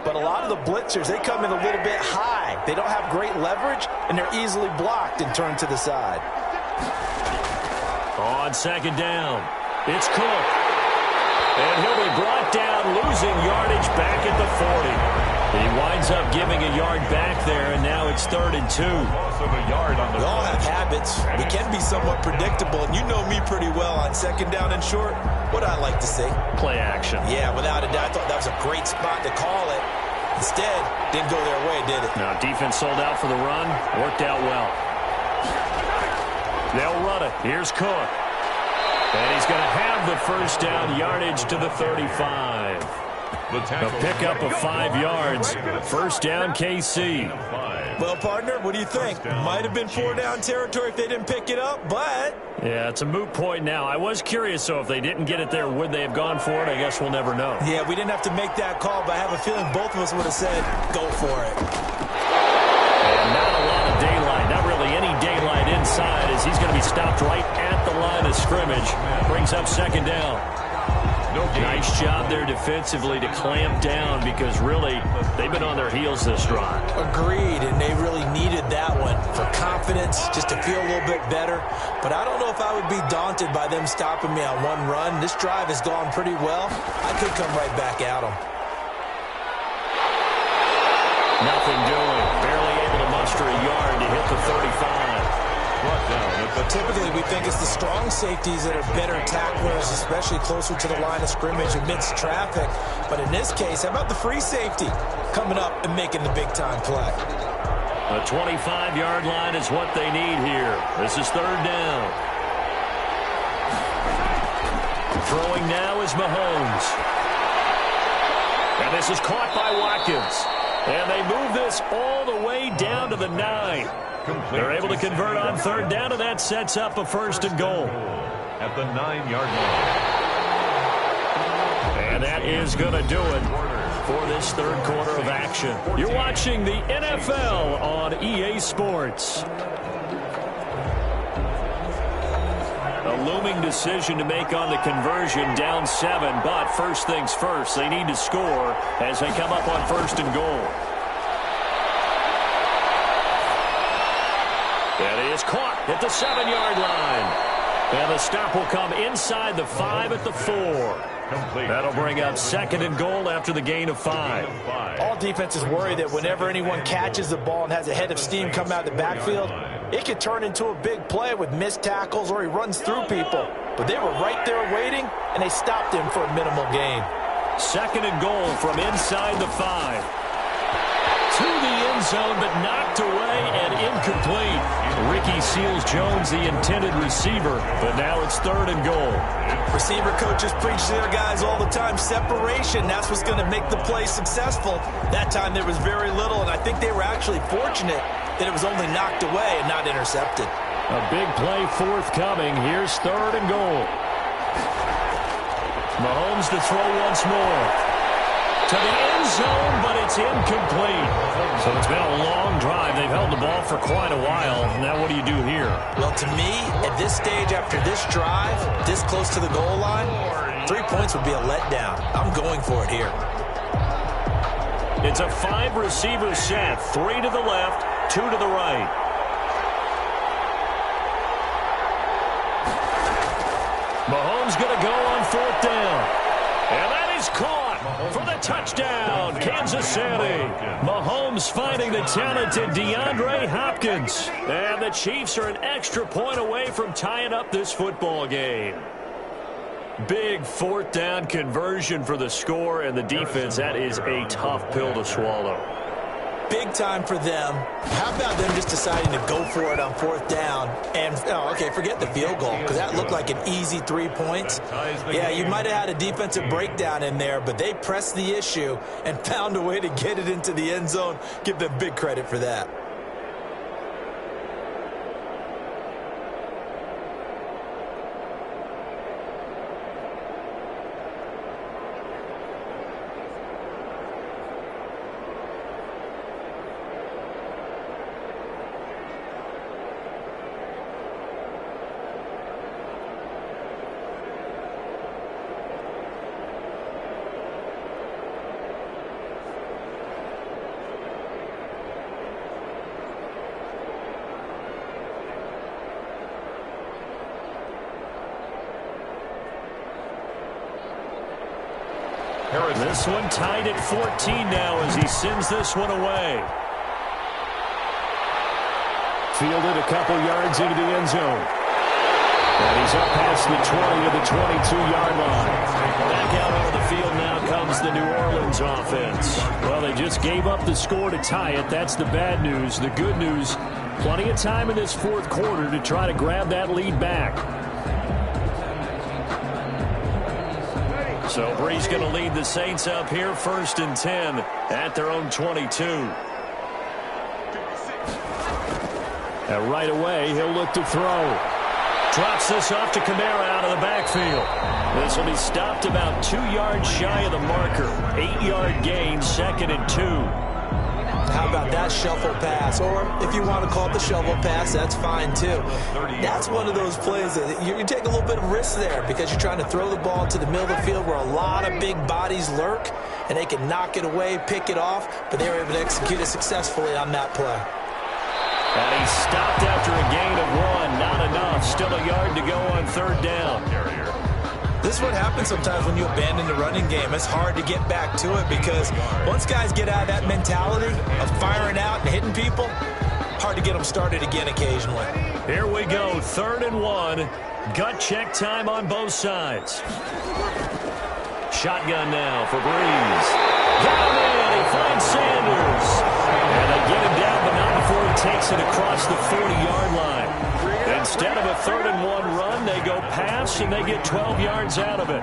But a lot of the blitzers, they come in a little bit high. They don't have great leverage, and they're easily blocked and turned to the side. On 2nd down, it's Cook. And he'll be brought down, losing yardage back at the 40. He winds up giving a yard back there, and now it's 3rd and 2. We all have habits. We can be somewhat predictable, and you know me pretty well on 2nd down and short. What I like to see? Play action. Yeah, without a doubt. I thought that was a great spot to call it. Instead, didn't go their way, did it? No, defense sold out for the run. Worked out well. They'll run it. Here's Cook. And he's going to have the first down, yardage to the 35. A pickup of 5 yards. First down, KC. Well, partner, what do you think? Might have been 4 down territory if they didn't pick it up, but... Yeah, it's a moot point now. I was curious, so if they didn't get it there, would they have gone for it? I guess we'll never know. Yeah, we didn't have to make that call, but I have a feeling both of us would have said, go for it. And not a lot of daylight, not really any daylight inside, as he's going to be stopped right at the line of scrimmage. Brings up second down. Nice job there defensively to clamp down, because really they've been on their heels this drive. Agreed, and they really needed that one for confidence, just to feel a little bit better. But I don't know if I would be daunted by them stopping me on one run. This drive has gone pretty well. I could come right back at them. Nothing doing. Barely able to muster a yard to hit the 35. But typically we think it's the strong safeties that are better tacklers, especially closer to the line of scrimmage amidst traffic. But in this case, how about the free safety coming up and making the big-time play? The 25-yard line is what they need here. This is third down. Throwing now is Mahomes. And this is caught by Watkins. And they move this all the way down to the 9. They're able to convert on third down, and that sets up a first and goal. At the 9-yard line. And that is going to do it for this third quarter of action. You're watching the NFL on EA Sports. A looming decision to make on the conversion, down 7, but first things first, they need to score as they come up on first and goal. And it is caught at the 7-yard line. And the stop will come inside the 5 at the 4. That'll bring up second and goal after the gain of 5. All defenses worry that whenever anyone catches the ball and has a head of steam come out of the backfield, it could turn into a big play with missed tackles or he runs through people. But they were right there waiting, and they stopped him for a minimal gain. Second and goal from inside the 5. To the end zone, but knocked away and incomplete. Ricky Seals-Jones, the intended receiver, but now it's third and goal. Receiver coaches preach to their guys all the time, separation. That's what's going to make the play successful. That time there was very little, and I think they were actually fortunate that it was only knocked away and not intercepted. A big play forthcoming. Here's third and goal. Mahomes to throw once more. To the end zone, but it's incomplete. So it's been a long drive. They've held the ball for quite a while. Now what do you do here? Well, to me, at this stage after this drive, this close to the goal line, 3 points would be a letdown. I'm going for it here. It's a 5-receiver set. 3 to the left, 2 to the right. Mahomes going to go on fourth down. And that is caught for the touchdown, Kansas City. Mahomes finding the talented DeAndre Hopkins. And the Chiefs are an extra point away from tying up this football game. Big fourth down conversion for the score, and the defense, that is a tough pill to swallow. Big time for them. How about them just deciding to go for it on fourth down? And, forget the field goal, because that looked like an easy 3 points. Yeah, you might have had a defensive breakdown in there, but they pressed the issue and found a way to get it into the end zone. Give them big credit for that. This one tied at 14 now as he sends this one away. Fielded a couple yards into the end zone. And he's up past the 20 to the 22-yard line. Back out on the field now comes the New Orleans offense. Well, they just gave up the score to tie it. That's the bad news. The good news, plenty of time in this fourth quarter to try to grab that lead back. So Bree's going to lead the Saints up here 1st and 10 at their own 22. And right away, he'll look to throw. Drops this off to Kamara out of the backfield. This will be stopped about 2 yards shy of the marker. 8-yard gain, 2nd and 2. How about that shuffle pass? Or if you want to call it the shovel pass, that's fine too. That's one of those plays that you take a little bit of risk there because you're trying to throw the ball into the middle of the field where a lot of big bodies lurk, and they can knock it away, pick it off, but they were able to execute it successfully on that play. And he stopped after a gain of 1. Not enough. Still a yard to go on 3rd down. This is what happens sometimes when you abandon the running game. It's hard to get back to it because once guys get out of that mentality of firing out and hitting people, hard to get them started again occasionally. Here we go, 3rd and 1. Gut check time on both sides. Shotgun now for Breeze. Got him in. He finds Sanders. And they get him down, but not before he takes it across the 40-yard line. Instead of a 3rd and 1 run, they go pass, and they get 12 yards out of it.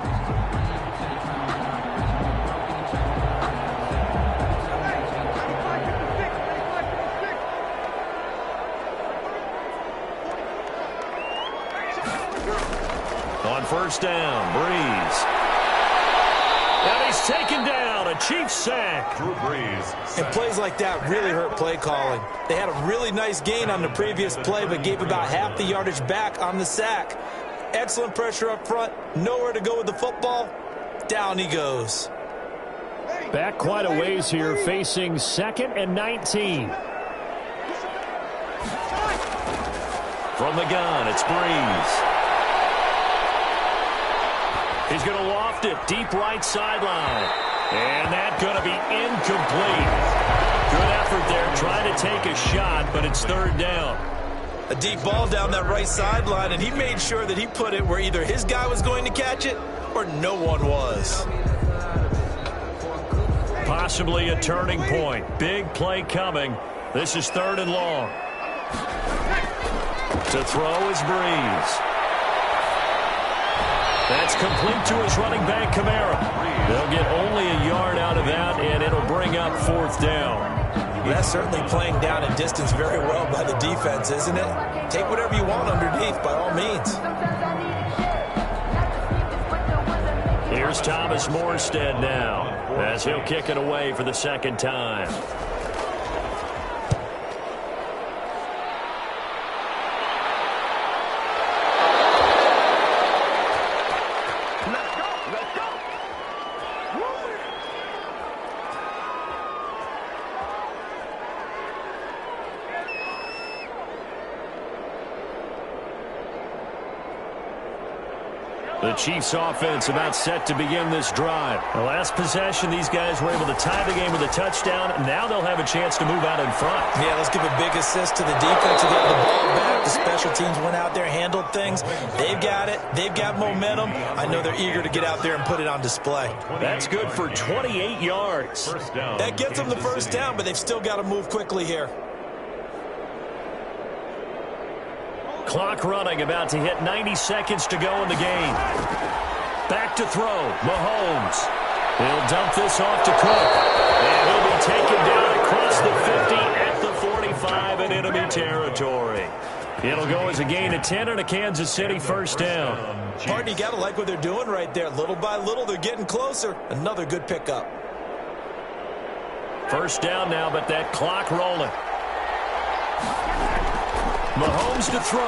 On 1st down, Breeze. And he's taken down, a Chiefs sack. Drew Brees. And plays like that really hurt play calling. They had a really nice gain on the previous play, but gave about half the yardage back on the sack. Excellent pressure up front, nowhere to go with the football. Down he goes. Back quite a ways here, facing 2nd and 19. From the gun, it's Breeze. He's going to loft it deep right sideline. And that's going to be incomplete. Good effort there, trying to take a shot, but it's 3rd down. A deep ball down that right sideline, and he made sure that he put it where either his guy was going to catch it or no one was. Possibly a turning point. Big play coming. This is 3rd and long. To throw is Breeze. That's complete to his running back, Kamara. They'll get only a yard out of that, and it'll bring up 4th down. That's certainly playing down a distance very well by the defense, isn't it? Take whatever you want underneath, by all means. Here's Thomas Morstead now, as he'll kick it away for the 2nd time. The Chiefs offense about set to begin this drive. The last possession, these guys were able to tie the game with a touchdown. Now they'll have a chance to move out in front. Yeah, let's give a big assist to the defense to get the ball back. The special teams went out there, handled things. They've got it. They've got momentum. I know they're eager to get out there and put it on display. That's good for 28 yards. That gets them the 1st down, but they've still got to move quickly here. Clock running, about to hit 90 seconds to go in the game. Back to throw, Mahomes. He'll dump this off to Cook. And he'll be taken down across the 50 at the 45 in enemy territory. It'll go as a gain of 10 and a Kansas City 1st down. Pardon, you got to like what they're doing right there. Little by little, they're getting closer. Another good pickup. 1st down now, but that clock rolling. Mahomes to throw.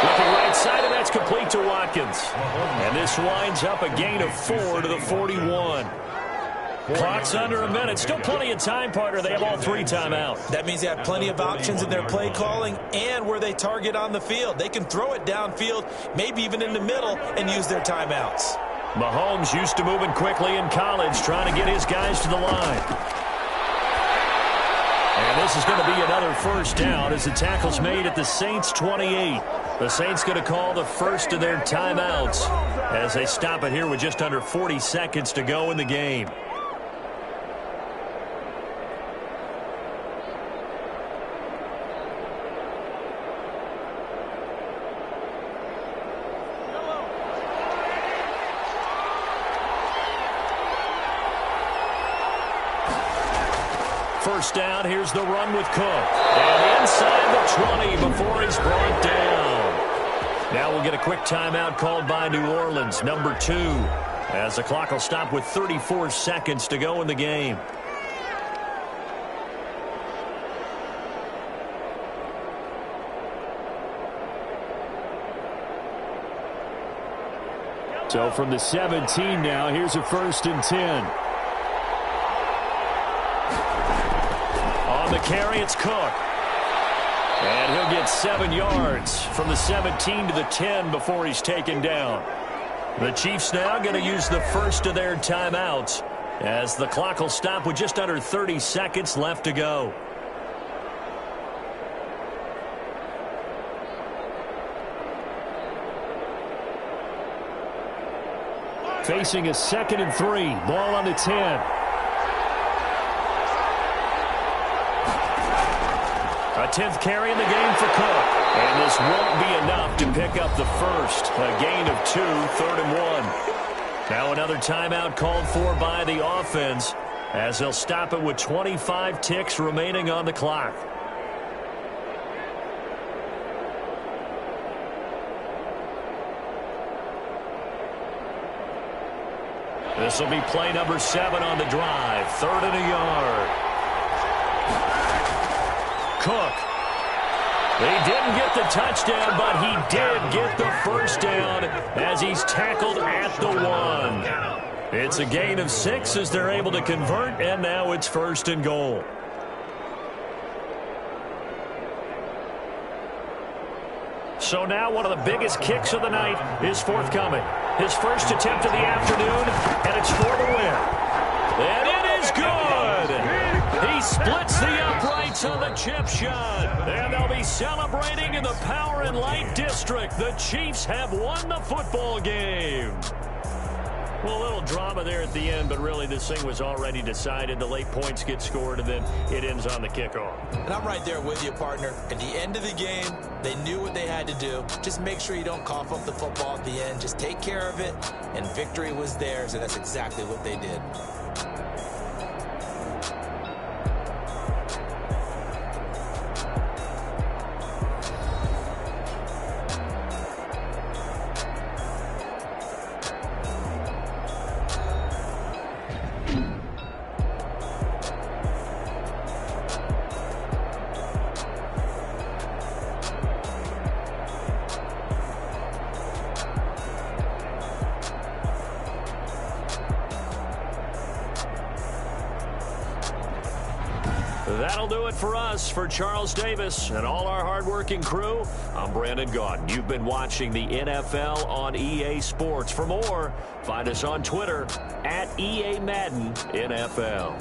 Looking right side, and that's complete to Watkins. And this winds up a gain of 4 to the 41. Clock's under a minute. Still plenty of time, partner. They have all 3 timeouts. That means they have plenty of options in their play calling and where they target on the field. They can throw it downfield, maybe even in the middle, and use their timeouts. Mahomes used to moving quickly in college, trying to get his guys to the line. And this is going to be another 1st down as the tackle's made at the Saints 28. The Saints going to call the first of their timeouts as they stop it here with just under 40 seconds to go in the game. First down, here's the run with Cook. And inside the 20 before he's brought down. Now we'll get a quick timeout called by New Orleans, number 2, as the clock will stop with 34 seconds to go in the game. So from the 17 now, here's a 1st and 10. On the carry, it's Cook. And he'll get 7 yards from the 17 to the 10 before he's taken down. The Chiefs now going to use the first of their timeouts as the clock will stop with just under 30 seconds left to go. Facing a 2nd and 3. Ball on the 10. A 10th carry in the game for Cook. And this won't be enough to pick up the first. A gain of 2, 3rd and 1. Now another timeout called for by the offense as they'll stop it with 25 ticks remaining on the clock. This will be play number 7 on the drive. 3rd and a yard. Cook. He didn't get the touchdown, but he did get the first down as he's tackled at the 1. It's a gain of 6 as they're able to convert, and now it's 1st and goal. So now one of the biggest kicks of the night is forthcoming. His first attempt of the afternoon, and it's for the win. And it is good! He splits the uprights on the chip shot. And they'll be celebrating in the Power and Light District. The Chiefs have won the football game. Well, a little drama there at the end, but really this thing was already decided. The late points get scored, and then it ends on the kickoff. And I'm right there with you, partner. At the end of the game, they knew what they had to do. Just make sure you don't cough up the football at the end. Just take care of it, and victory was theirs, and that's exactly what they did. That'll do it for us. For Charles Davis and all our hardworking crew, I'm Brandon Gaudin. You've been watching the NFL on EA Sports. For more, find us on Twitter at EA Madden NFL.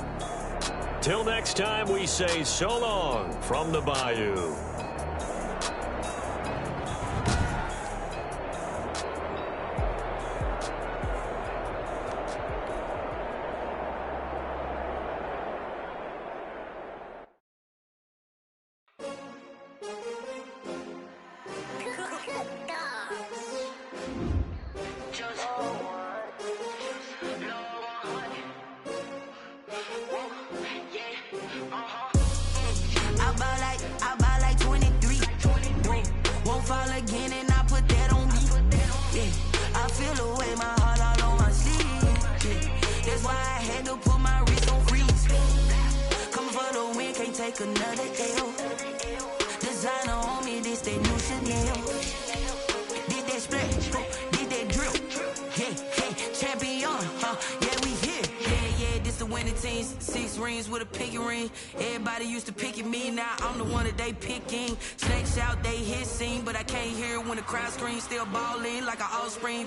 Till next time, we say so long from the Bayou.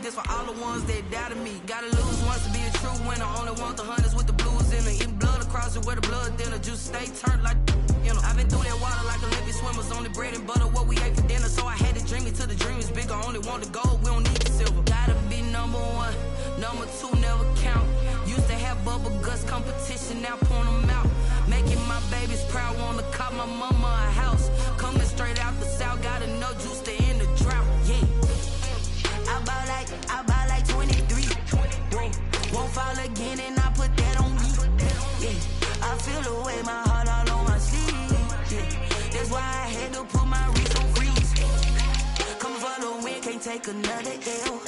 This for all the ones that doubted me. Gotta lose once to be a true winner. Only want the hunters with the blues in it. Eating blood across it where the blood dinner. Juice stay turned like, you know. I've been through that water like Olympic swimmers. Only bread and butter what we ate for dinner. So I had to dream it till the dream is bigger. Only want the gold, we don't need the silver. Gotta be number 1. Number 2 never count. Used to have bubble guts competition, now point them out. Making my babies proud, wanna cop my mama a house. Coming straight out the south, gotta know juice to end the drought. Yeah. I buy like 23. Won't fall again, and I put that on me. Yeah, I feel the way my heart take another L.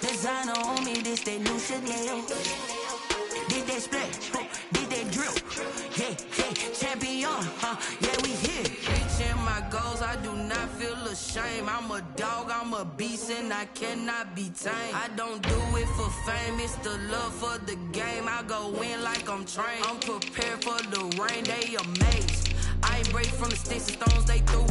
Designer on me, this that new Chanel. Did that split, did that drill. Yeah, champion, yeah, we here. Reaching my goals, I do not feel ashamed. I'm a dog, I'm a beast, and I cannot be tamed. I don't do it for fame, it's the love for the game. I go in like I'm trained. I'm prepared for the rain, they amazed. I ain't break from the sticks and stones they threw.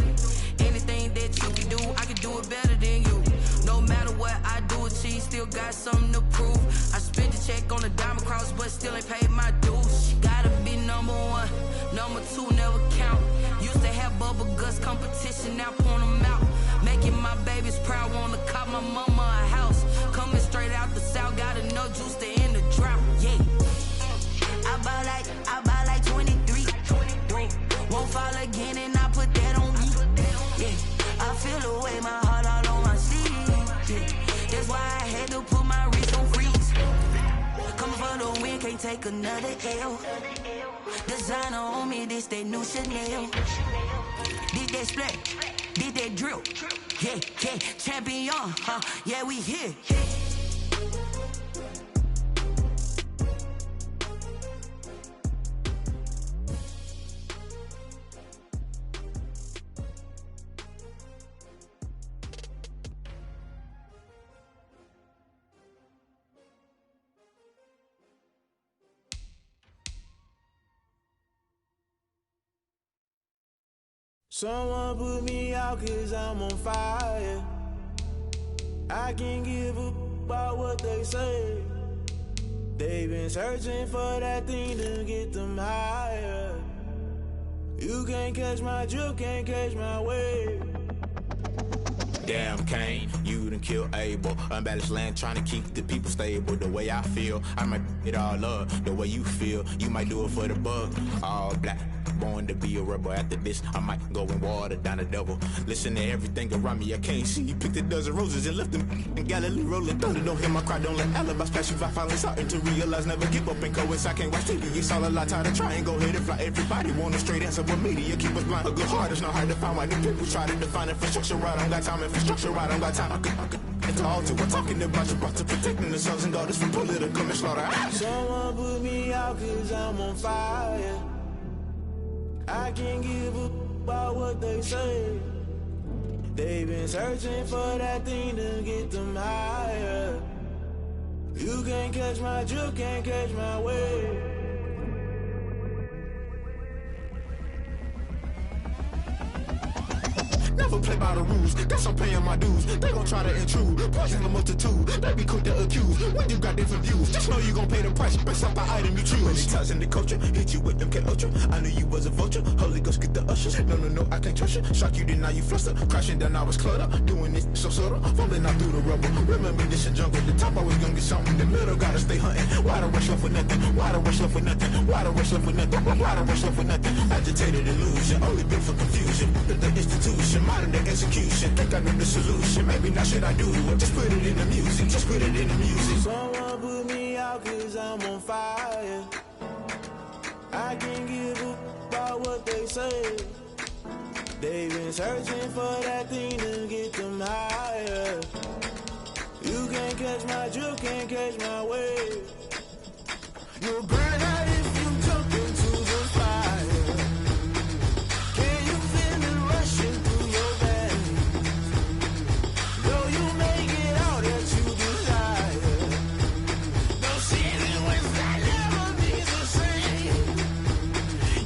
Anything that you can do, I can do it better than you. No matter what I do, achieve, still got something to prove. I spent the check on the diamond cross, but still ain't paid my dues. Gotta be number one, number two never count. Used to have bubble guts competition, now point them out. Making my babies proud, wanna cop my mama a house. Coming straight out the south, got enough juice to end the drought. Yeah, I buy like 23. Won't fall again, and I put that on me. Yeah, I feel the way, my heart all on my sleeve. Yeah, that's why I had to put my wrist on freeze. Coming for the win, can't take another L. Designer on me, this that new Chanel. Did that split, did that drill. Yeah, champion, yeah, we here. Someone put me out cause I'm on fire. I can't give a about what they say. They've been searching for that thing to get them higher. You can't catch my drift, can't catch my wave. Damn Kane, you done killed Abel. Unbalanced land, trying to keep the people stable. The way I feel, I might it all up. The way you feel, you might do it for the bug. All black, born to be a rebel. After this, I might go and water down the double. Listen to everything around me, I can't see. You picked a dozen roses and left them in Galilee rolling thunder. Don't hear my cry, don't let alibis pass you. I finally starting to realize, never give up and coincide. I can't watch TV, it's all a lot. Tired of trying, go ahead and fly. Everybody want a straight answer, but media keep us blind. A good heart is not hard to find. Why the people try to define infrastructure right? I don't got time, infrastructure right, I don't got time. I could it's all to we're talking about you, brought to protecting the sons and daughters from political manslaughter. Someone put me out cause I'm on fire. I can't give a about what they say. They've been searching for that thing to get them higher. You can't catch my drift, can't catch my wave. Never play by the rules, guess I'm paying my dues. They gon' try to intrude, poison the multitude. They be quick to accuse, when you got different views. Just know you gon' pay the price, based off the item you choose. Many ties in the culture, hit you with them K-Ultra. I knew you was a vulture, Holy Ghost get the ushers. No, I can't trust you. Shock you, then now you fluster. Crashing down, I was cluttered. Doing this so subtle, fumbling out through the rubble. Remember this a jungle, the top always gonna get something. The middle gotta stay hunting. Why the rush left for nothing? Why the rush left for nothing? Why the rush left for nothing? Why the rush left for nothing? Agitated illusion, only built for confusion. The institution, modern day execution. Think I know the solution. Maybe not should I do it? Just put it in the music. Just put it in the music. Someone put me out cause I'm on fire. I can't give a about what they say. They've been searching for that thing to get them higher. You can't catch my drift, can't catch my wave. You'll burn out if you jump into the fire. Can you feel it rushing through your veins? Though you make it all that you desire. No ceiling when that never be the same.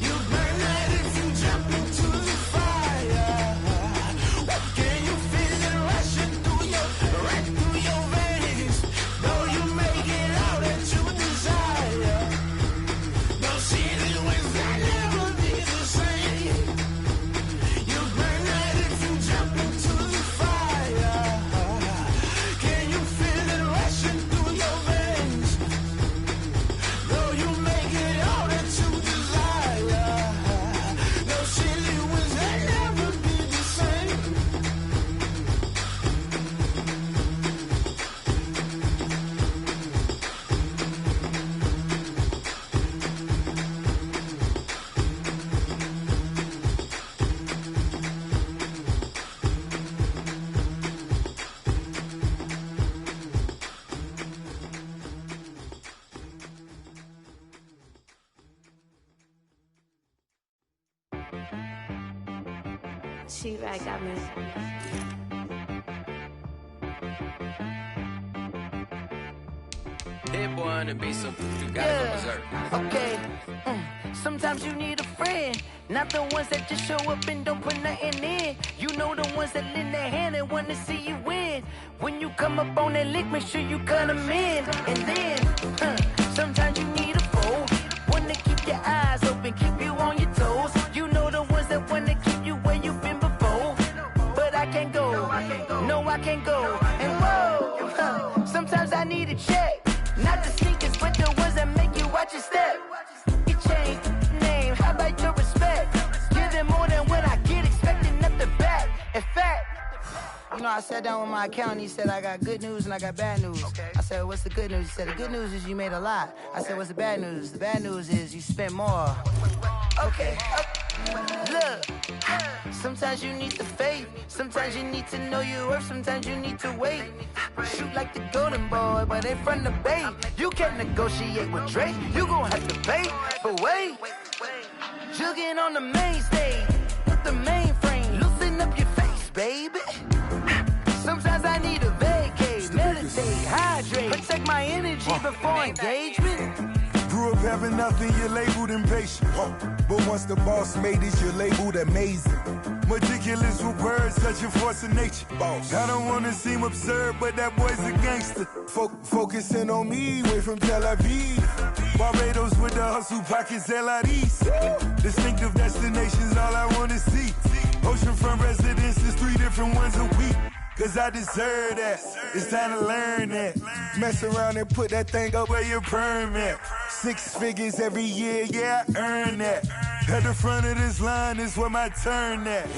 You burn out if you jump into the fire. Can you feel it rushing through your veins? Though you make it all that you desire. She right got me. Hit boy on the beat, so you gotta go berserk. Okay. Sometimes you need a friend, not the ones that just show up and don't put nothing in. You know the ones that lend their hand and want to see you win. When you come up on that lick, make sure you cut them in. And then, sometimes you need a foe, one to keep your eyes open, keep you on your toes. You know the ones that want to keep you where you've been before. But I can't go, no I can't go. And whoa, sometimes I need a check, not the sneakers, but the ones that make you watch your step. Change name, how about your respect? Give them more than what I get, expecting nothing back. In fact, you know, I sat down with my accountant, he said I got good news and I got bad news. I said, what's the good news? He said, the good news is you made a lot. I said, what's the bad news? The bad news is you spent more. Okay, look, sometimes you need the faith, sometimes you need to know your worth, sometimes you need to wait. Shoot like the golden boy, but in front of bait. You can't negotiate with Drake, you gon' have to pay. But wait, jugging on the main stage with the mainframe, loosen up your face, baby. Sometimes I need a vacate, meditate, hydrate, protect my energy before engagement. Grew up having nothing, you're labeled impatient. But once the boss made it, you're labeled amazing. Meticulous with words, such a force of nature. I don't wanna seem absurd, but that boy's a gangster. Focusing on me, way from Tel Aviv. Barbados with the hustle pockets, LIDs. Distinctive destinations, all I wanna see. Oceanfront residences, 3 different ones a week. Cause I deserve that, it's time to learn that. Mess around and put that thing up where your permit. 6 figures every year, yeah, I earn that. At the front of this line is where my turn at.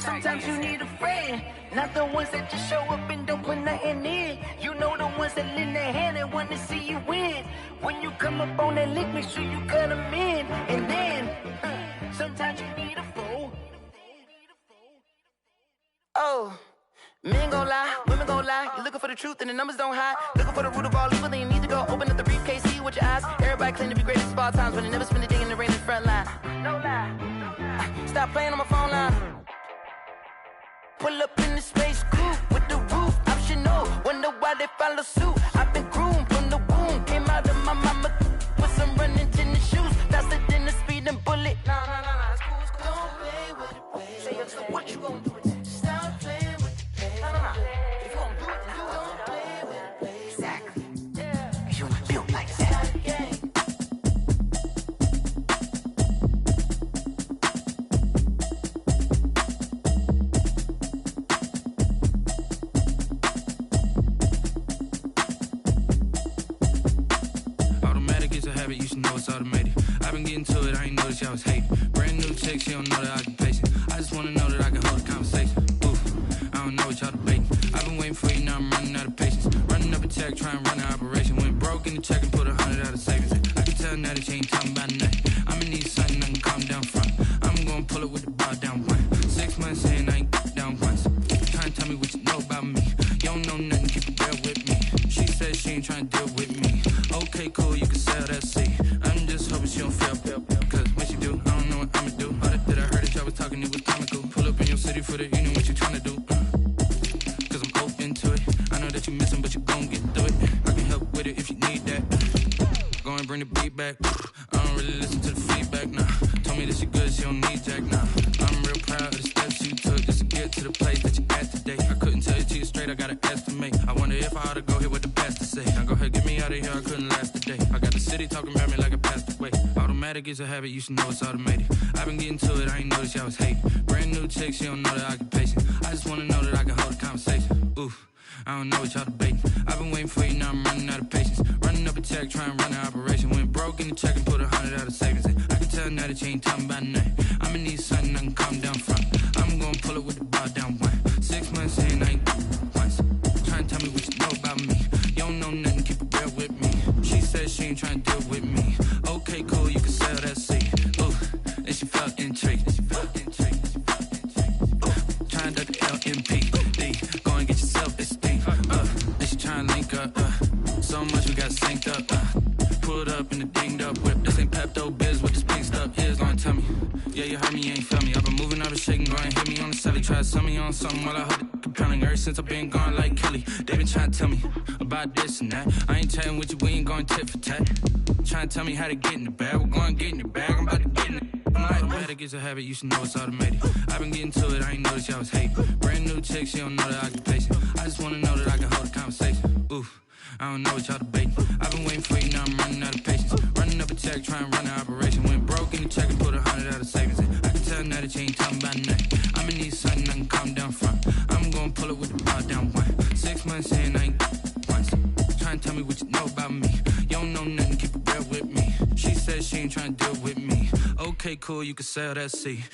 Sometimes you need a friend, not the ones that just show up and don't put nothing in. You know the ones that lend their hand and want to see you win. When you come up on that lick, make sure you cut them in. And then, sometimes you need a foe. Oh. Men gon' lie, women gon' lie. You're looking for the truth and the numbers don't hide. Looking for the root of all evil, then you need to go open up the briefcase, see with your eyes. Everybody claim to be greatest of all times, but they never spend a day in the rain in the front line. No lie. Stop playing on my phone line. Pull up in the space coupe with the roof optional. Wonder why they follow suit. I've been groomed from the womb. Came out of my mama with some running tennis shoes. Faster than the speeding bullet. Nah, it's cool, it's cool. Don't play with it, baby. Say it, so what you gon' do? Stop playing. If you gon' do it, then don't play with it, baby. Exactly. Yeah. Cause you ain't built like that. Automatic is a habit, you should know it's automated. I've been getting to it, I ain't noticed y'all was hating. Brand new chick, she don't know the occupation. I just wanna know that I can hold a conversation. I don't know what y'all debating. I've been waiting for you, now I'm running out of patience. Running up a check, trying to run an operation. Went broke in the check and put 100 out of savings. I can tell now that you ain't talking about nothing. I'ma need something I can calm down front. I'm gonna pull it with the bar down one. 6 months in, I ain't down once. Trying to tell me what you know about me. You don't know nothing, keep it real with me. She said she ain't trying to deal with me. Okay, cool, you can sell that seat. I'm just hoping she don't fail. Cause when she do, I don't know what I'ma do. All that I heard that y'all was talking, it was comical. Pull up in your city for the, you know what you trying to do. Cause I'm open to it. I know that you missing, but you gon' get through it. I can help with it if you need that. Go and bring the beat back. I don't really listen to the feedback, nah. Told me that she good, she don't need jack, nah. I'm real proud of the steps you took just to get to the place that you at today. I couldn't tell you to you straight, I gotta estimate. I wonder if I ought to go here with the best to say. Now go ahead, get me out of here, I couldn't last a day. I got the city talking about me like I passed away. Automatic is a habit, you should know it's automated. I've been getting to it, I ain't noticed y'all was hating. Brand new chick, she don't know the occupation. I just wanna know that I can hold a conversation. Oof. I don't know what y'all debating. I've been waiting for you, now I'm running out of patience. Running up a check, trying to run an operation. Went broke in the check and put 100 out of savings. I can tell now that you ain't talking about nothing. I'ma need something I can calm down front. I'm gonna pull it with the bar down one. 6 months in, I ain't once. Trying to tell me what you know about me. You don't know nothing, keep it real with me. She said she ain't trying to deal with me. Okay, cool, you can sell that seat. Ooh, and she felt intrigued. Trying to LMP. Go and get yourself esteem. And she trying to link up. So much we got synced up. Pulled up in the dinged up whip. This ain't Pepto Biz, what this pink stuff is. Gonna tell me. Yeah, you heard me, you ain't feel me. I've been moving, I've been shaking. Go and hit me on the try to sell me on something while I hold it compelling. Ever since I've been gone like Kelly, they been trying to tell me about this and that. I ain't chatting with you, we ain't going tit for tat. Trying to tell me how to get in the bag. We're going to get in the bag, I'm about to get in it. I'm like, automatic is a habit, you should know it's automated. I've been getting to it, I ain't noticed y'all was hating. Brand new chick, she don't know the occupation. I just wanna know that I can hold a conversation. Oof, I don't know what y'all debating. I've been waiting for you, now I'm running out of patience. Running up a check, trying to run an operation. Went broke in the check and put 100 out of savings in. I can tell now that you ain't talking about nothing. I'ma need something I can calm down front. I'm gonna pull it with the bar down one. 6 months in, I ain't once. Trying to tell me what you know about me. You don't know nothing, keep it real with me. She said she ain't trying to deal with me. Okay, cool, you can sell that seed.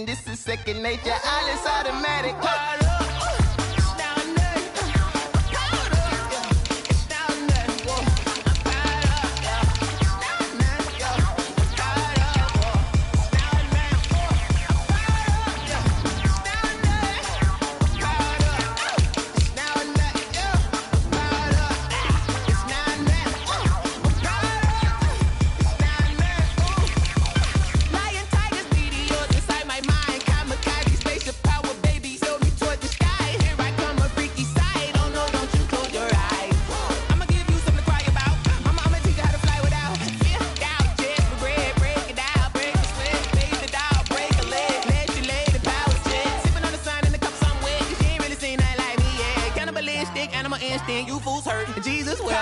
This is second nature, all is automatic. You fools hurt. Jesus will.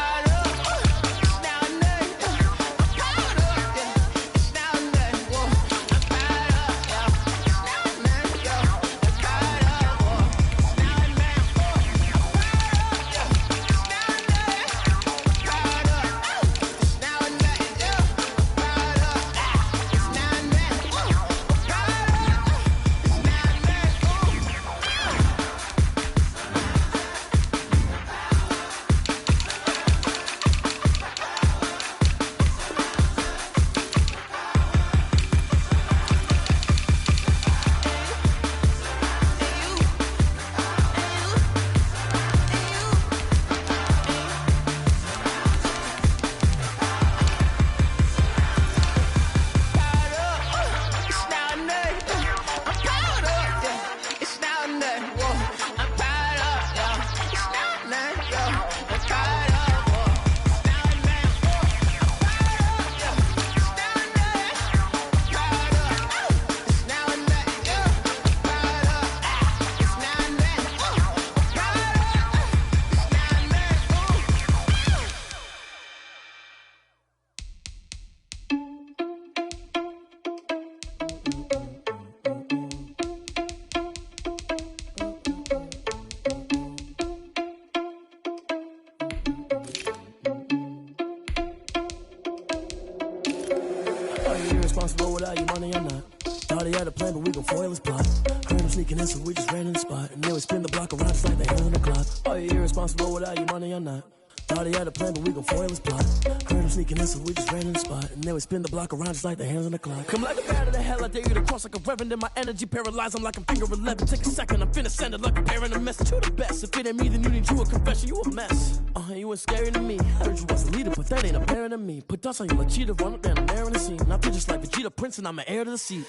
Irresponsible without your money or not. Thought he had a plan, but we gon' foil his plot. Heard him sneaking in, so we just ran in the spot. And then we spin the block around just like the hands on the clock. Are you irresponsible without your money or not? Thought he had a plan, but we gon' foil his plot. Heard him sneaking in, so we just ran in the spot. And then we spin the block around just like the hands on the clock. Come like a bat of the hell, I dare you to cross like a reverend. In my energy paralyzed, I'm like I'm finger 11. Take a second, I'm finna send it like a bearing a message to the best. If it ain't me, then you need you a confession, you a mess. You ain't scary to me. Heard you was a leader, but that ain't apparent to me. Put dust on you like cheetah, run up down the air in the scene. Now I just like Vegeta Prince, and I'm an heir to the seat.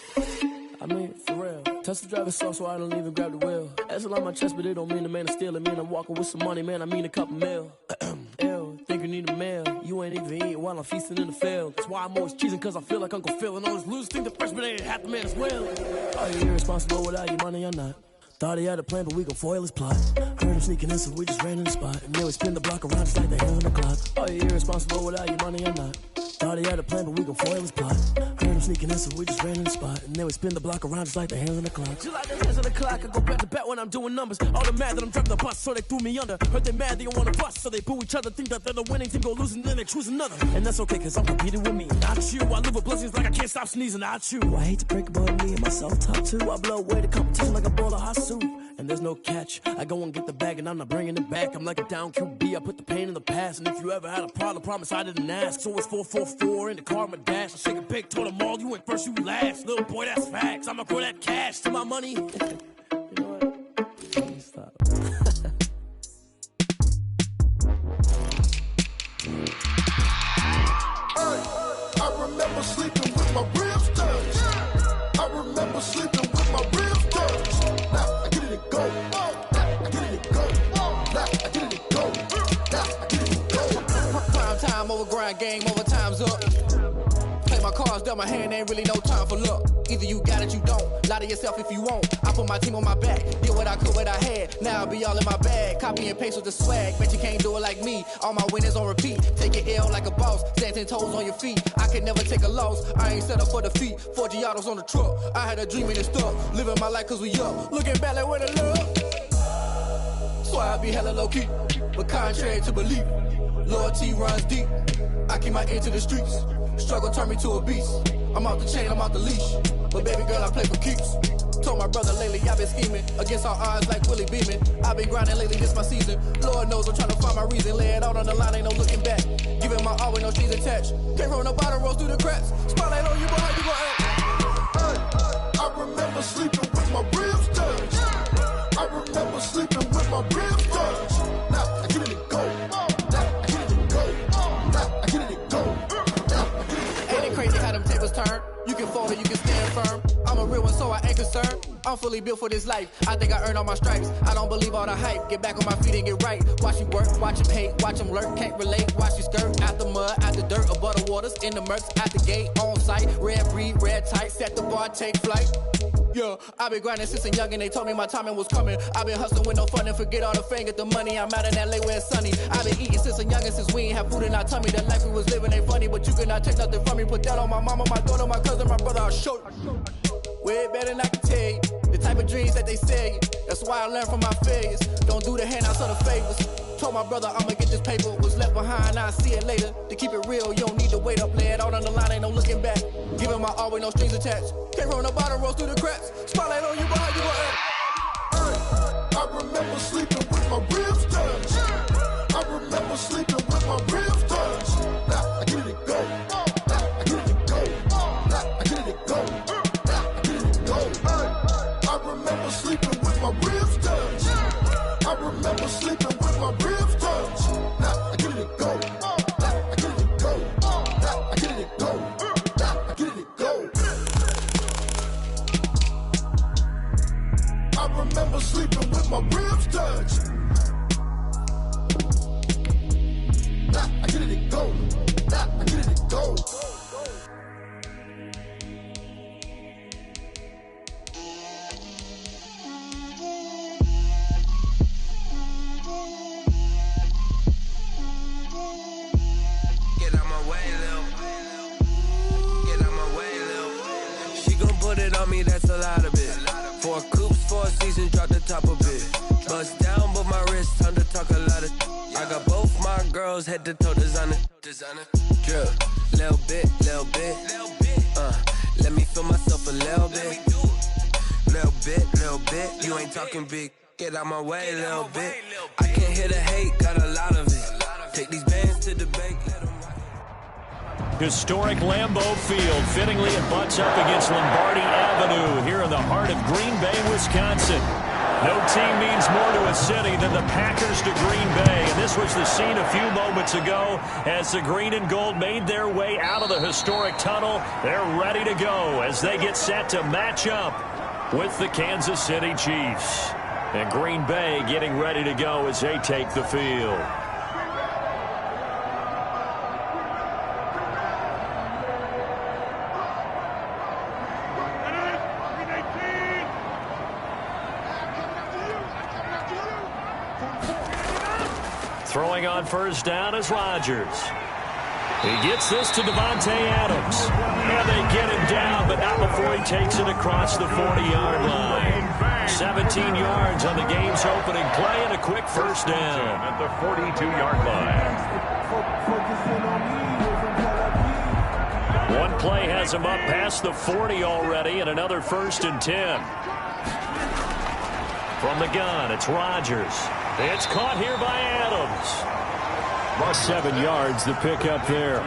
I mean, for real. Touch the driver's soft, so I don't even grab the wheel. That's on my chest, but it don't mean the man is stealing. Mean I'm walking with some money, man, I mean a couple mil. Ew, think you need a mail. You ain't even eating while I'm feasting in the field. That's why I'm always cheesing, cause I feel like Uncle Phil. And all those losers think the freshman ain't half the man as well. Are you irresponsible without your money or not? Thought he had a plan, but we gon' foil his plot. Heard him sneaking in, so we just ran in the spot. And then we spin the block around just like the hands on the clock. Are you irresponsible without your money or not? Thought he had a plan, but we gon' foil his plot. Heard him sneaking in, so we just ran in the spot. And then we spin the block around just like the hands on the clock. Just like the hands on the clock, I go back to back when I'm doing numbers. All the mad that I'm driving the bus, so they threw me under. Heard they mad, they don't wanna bust, so they boo each other. Think that they're the winning team, go losing, then they choose another. And that's okay, cause I'm competing with me, not you. I live with blessings like I can't stop sneezing, not you. I hate to break about me and my self-talk too. I blow away the competition like a bowl of hot soup. And there's no catch. I go and get the bag and I'm not bringing it back. I'm like a down QB, I put the pain in the past. And if you ever had a problem, promise I didn't ask. So it's 4-4-4 in the car, my dash. I shake a big, told them all, you went first, you last. Little boy, that's facts. I'ma grow that cash to my money. You know what? Stop. I remember sleeping with my ribs touched. I remember sleeping with my ribs touched. Now I get it and go. Now I get it and go. Now I get it and go. Now I get it and go. Prime time over grind, game over, time's up. Play my cards, dealt my hand, ain't really no time for luck. Either you got it, you don't. Lie to yourself if you won't. I put my team on my back, did what I could, what I had. Now I'll be all in my bag, copy and paste with the swag. Bet you can't do it like me. All my winners on repeat. Take your L like a boss, stand 10 toes on your feet. I can never take a loss. I ain't set up for defeat. 4 Giottos on the truck. I had a dream and it's stuck. Living my life cause we up. Looking back like where the love. So I be hella low key, but contrary to belief, loyalty runs deep. I keep my ear to the streets. Struggle turned me to a beast. I'm off the chain, I'm off the leash. But baby girl, I play for keeps. Told my brother lately, I've been scheming. Against all odds like Willie Beeman. I've been grinding lately, this my season. Lord knows I'm trying to find my reason. Lay it out on the line, ain't no looking back. Giving my all with no strings attached. Came from the bottom, rose through the cracks. Spotlight on you, boy, how you gon' act? I remember sleeping with my ribs touched. I remember sleeping with my ribs touched. Now I get it and go. Now I get it and go. Now I get it and go. Ain't it crazy how them tables turn? You can fold or you can stand firm. I'm a real one, so I ain't concerned. I'm fully built for this life. I think I earned all my stripes. I don't believe all the hype. Get back on my feet and get right. Watch you work, watch him hate, watch him lurk. Can't relate, watch you skirt. Out the mud, out the dirt, above the waters, in the murks, at the gate, on site. Red breed, red tight, set the bar, take flight. Yeah, I've been grinding since a youngin', they told me my timing was coming. I've been hustling with no fun and forget all the fame, get the money. I'm out in LA where it's sunny. I've been eating since a youngin', since we ain't have food in our tummy. The life we was living ain't funny, but you cannot take nothing from me. Put that on my mama, my daughter, my cousin, my brother, I'll show you. Way better than I can tell you. The type of dreams that they sell you. That's why I learned from my failures. Don't do the handouts or the favors. Told my brother I'ma get this paper. Was left behind, I'll see it later. To keep it real, you don't need to wait up. Lay it out on the line, ain't no looking back. Giving my all with no strings attached. Came from the bottom, rose through the cracks. Spotlight on you, boy, how you gon' act? I remember sleeping with my ribs touched. I remember sleeping with my ribs touched. Now I get it and go. Now I get it and go. Now I get it and go. Now I get it and go. I remember sleeping with my ribs touched. I remember sleeping with my ribs touched. Now I get it and go. Now I get it and go. Now I get it and go. Now I get it and go. I remember sleeping with my ribs touched. Now I get it and go. Now I get it and go. Get out my way, Lil. Get out my way, Lil. She gon' put it on me, that's a lot of it. 4 coops, 4 seasons, drop the top of it. Bust down, but my wrist, time to talk a lot of. I got both my girls, head to toe designer. Drip, little bit, little bit. Let me feel myself a little bit. Little bit. You ain't talking big. Get out my way, little bit. I can't hear the hate, got a lot of it. Take these bands to the bank, let them ride. Historic Lambeau Field. Fittingly, it butts up against Lombardi Avenue here in the heart of Green Bay, Wisconsin. No team means more to a city than the Packers to Green Bay. And this was the scene a few moments ago as the green and gold made their way out of the historic tunnel. They're ready to go as they get set to match up with the Kansas City Chiefs. And Green Bay getting ready to go as they take the field. Throwing on first down is Rodgers. He gets this to Devontae Adams. And they get him down, but not before he takes it across the 40-yard line. 17 yards on the game's opening play and a quick first down. At the 42-yard line. One play has him up past the 40 already, and another 1st and 10. From the gun, it's Rodgers. It's caught here by Adams. Lost 7 yards, the pick up there.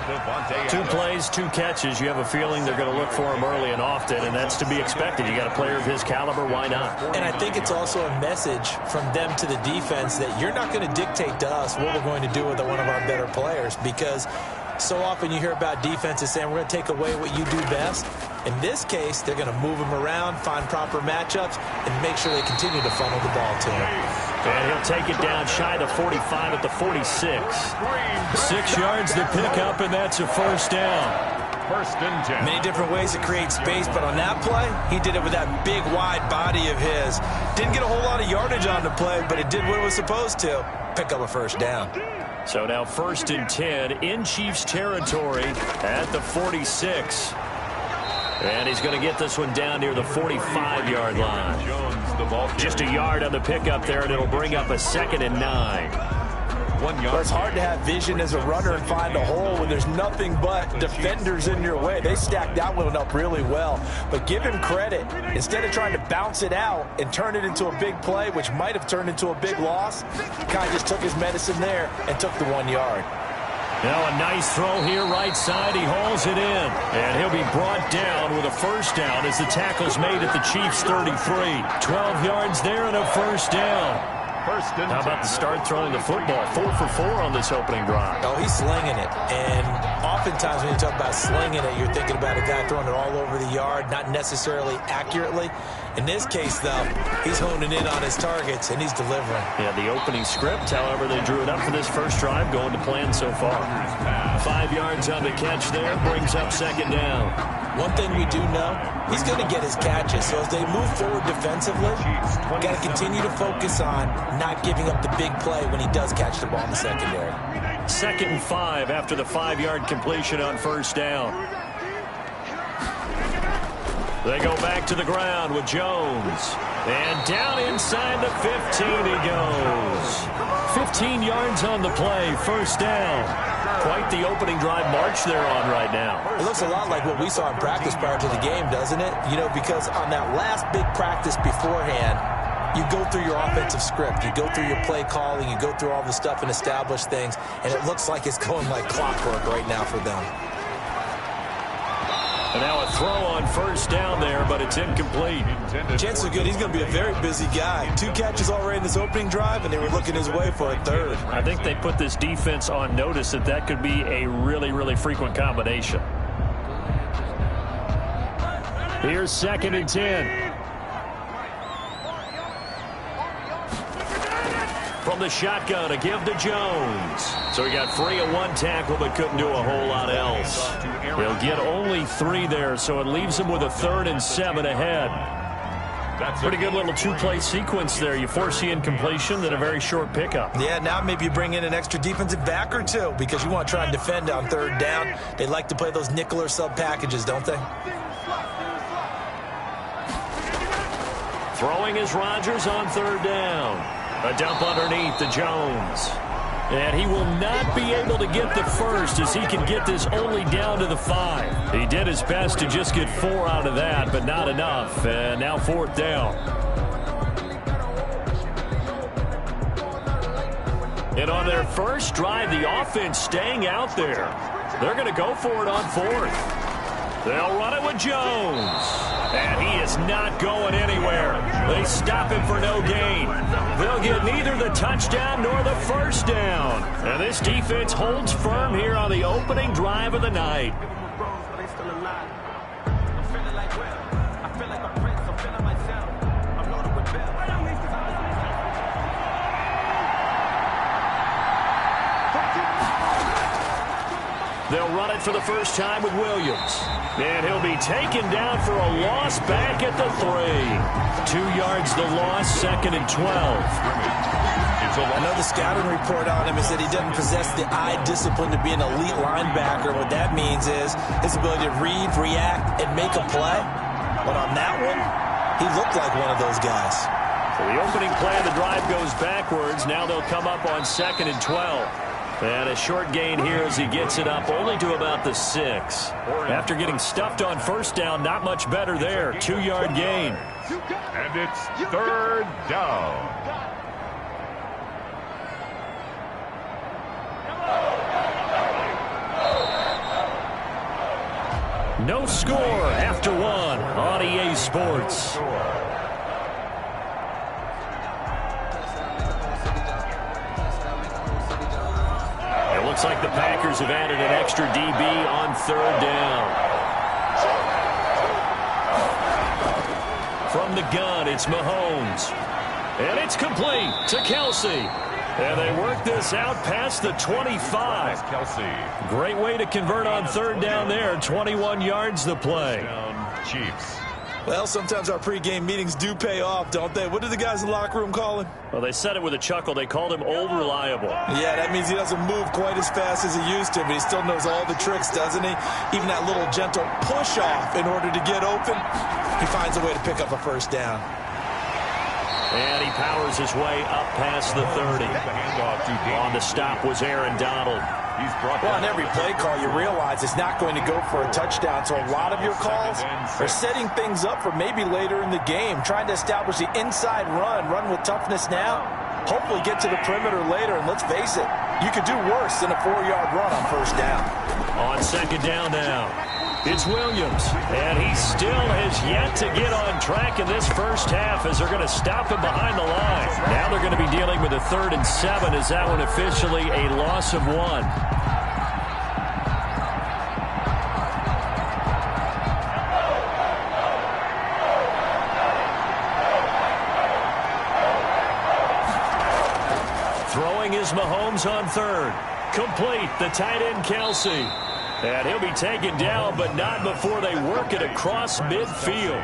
2 plays, 2 catches. You have a feeling they're going to look for him early and often, and that's to be expected. You got a player of his caliber, why not? And I think it's also a message from them to the defense that you're not going to dictate to us what we're going to do with one of our better players, because so often you hear about defenses saying we're going to take away what you do best. In this case, they're going to move him around, find proper matchups, and make sure they continue to funnel the ball to him. And he'll take it down shy of the 45 at the 46. 6 yards to pick up, and that's a first down. 1st and 10. Many different ways to create space, but on that play, he did it with that big, wide body of his. Didn't get a whole lot of yardage on the play, but it did what it was supposed to. Pick up a first down. So now 1st and 10 in Chiefs territory at the 46. And he's going to get this one down near the 45-yard line. Just a yard on the pickup there, and it'll bring up a 2nd and 9. 1 yard. Well, it's hard to have vision as a runner and find a hole when there's nothing but defenders in your way. They stacked that one up really well. But give him credit. Instead of trying to bounce it out and turn it into a big play, which might have turned into a big loss, Kai just took his medicine there and took the 1 yard. Now a nice throw here right side. He hauls it in. And he'll be brought down with a first down as the tackle's made at the Chiefs' 33. 12 yards there and a first down. How about the start throwing the football? 4 for 4 on this opening drive. Oh, he's slinging it. And oftentimes when you talk about slinging it, you're thinking about a guy throwing it all over the yard, not necessarily accurately. In this case, though, he's honing in on his targets, and he's delivering. Yeah, the opening script, however, they drew it up for this first drive, going to plan so far. 5 yards on the catch there, brings up 2nd down. One thing we do know, he's going to get his catches. So as they move forward defensively, got to continue to focus on not giving up the big play when he does catch the ball in the secondary. 2nd and 5 after the 5-yard completion on first down. They go back to the ground with Jones. And down inside the 15 he goes. 15 yards on the play, first down. Quite the opening drive march they're on right now. It looks a lot like what we saw in practice prior to the game, doesn't it? You know, because on that last big practice beforehand, you go through your offensive script. You go through your play calling. You go through all the stuff and establish things. And it looks like it's going like clockwork right now for them. And now a throw on first down there, but it's incomplete. Chances are good. He's going to be a very busy guy. 2 catches already in this opening drive, and they were looking his way for a 3rd. I think they put this defense on notice that could be a really, really frequent combination. Here's 2nd and 10. From the shotgun, a give to Jones. So he got free of 1 tackle, but couldn't do a whole lot else. He'll get only 3 there, so it leaves him with a 3rd and 7 ahead. That's pretty good little 2-play sequence there. You force the incompletion, then a very short pickup. Yeah, now maybe you bring in an extra defensive back or 2 because you want to try and defend on 3rd down. They like to play those nickel or sub packages, don't they? Throwing is Rodgers on 3rd down. A dump underneath to Jones. And he will not be able to get the first as he can get this only down to the 5. He did his best to just get 4 out of that, but not enough. And now 4th down. And on their first drive, the offense staying out there. They're going to go for it on 4th. They'll run it with Jones. And he is not going anywhere. They stop him for no gain. They'll get neither the touchdown nor the first down. And this defense holds firm here on the opening drive of the night. They'll run it for the first time with Williams. And he'll be taken down for a loss back at the 3. 2 yards the loss, 2nd and 12. It's I know the scouting report on him is that he doesn't possess the eye discipline to be an elite linebacker. What that means is his ability to read, react, and make a play. But on that one, he looked like one of those guys. So the opening play of the drive goes backwards. Now they'll come up on 2nd and 12. And a short gain here as he gets it up only to about the 6. After getting stuffed on first down, not much better there. 2-yard gain. And it's 3rd down. No score after 1 on EA Sports. Looks like the Packers have added an extra DB on 3rd down. From the gun, it's Mahomes. And it's complete to Kelsey. And they work this out past the 25. Kelsey. Great way to convert on 3rd down there. 21 yards the play. Chiefs. Well, sometimes our pregame meetings do pay off, don't they? What did the guys in the locker room call him? Well, they said it with a chuckle. They called him Old Reliable. Yeah, that means he doesn't move quite as fast as he used to, but he still knows all the tricks, doesn't he? Even that little gentle push-off in order to get open, he finds a way to pick up a first down. And he powers his way up past the 30. On the stop was Aaron Donald. Well, on every play call, you realize it's not going to go for a touchdown, so a lot of your calls are setting things up for maybe later in the game, trying to establish the inside run with toughness now, hopefully get to the perimeter later, and let's face it, you could do worse than a 4-yard run on first down. On 2nd down now, it's Williams, and he still has yet to get on track in this first half as they're going to stop him behind the line. Now they're going to be dealing with a 3rd and 7 as that one officially a loss of 1. Throwing is Mahomes on 3rd. Complete, the tight end Kelsey. And he'll be taken down, but not before they work it across midfield.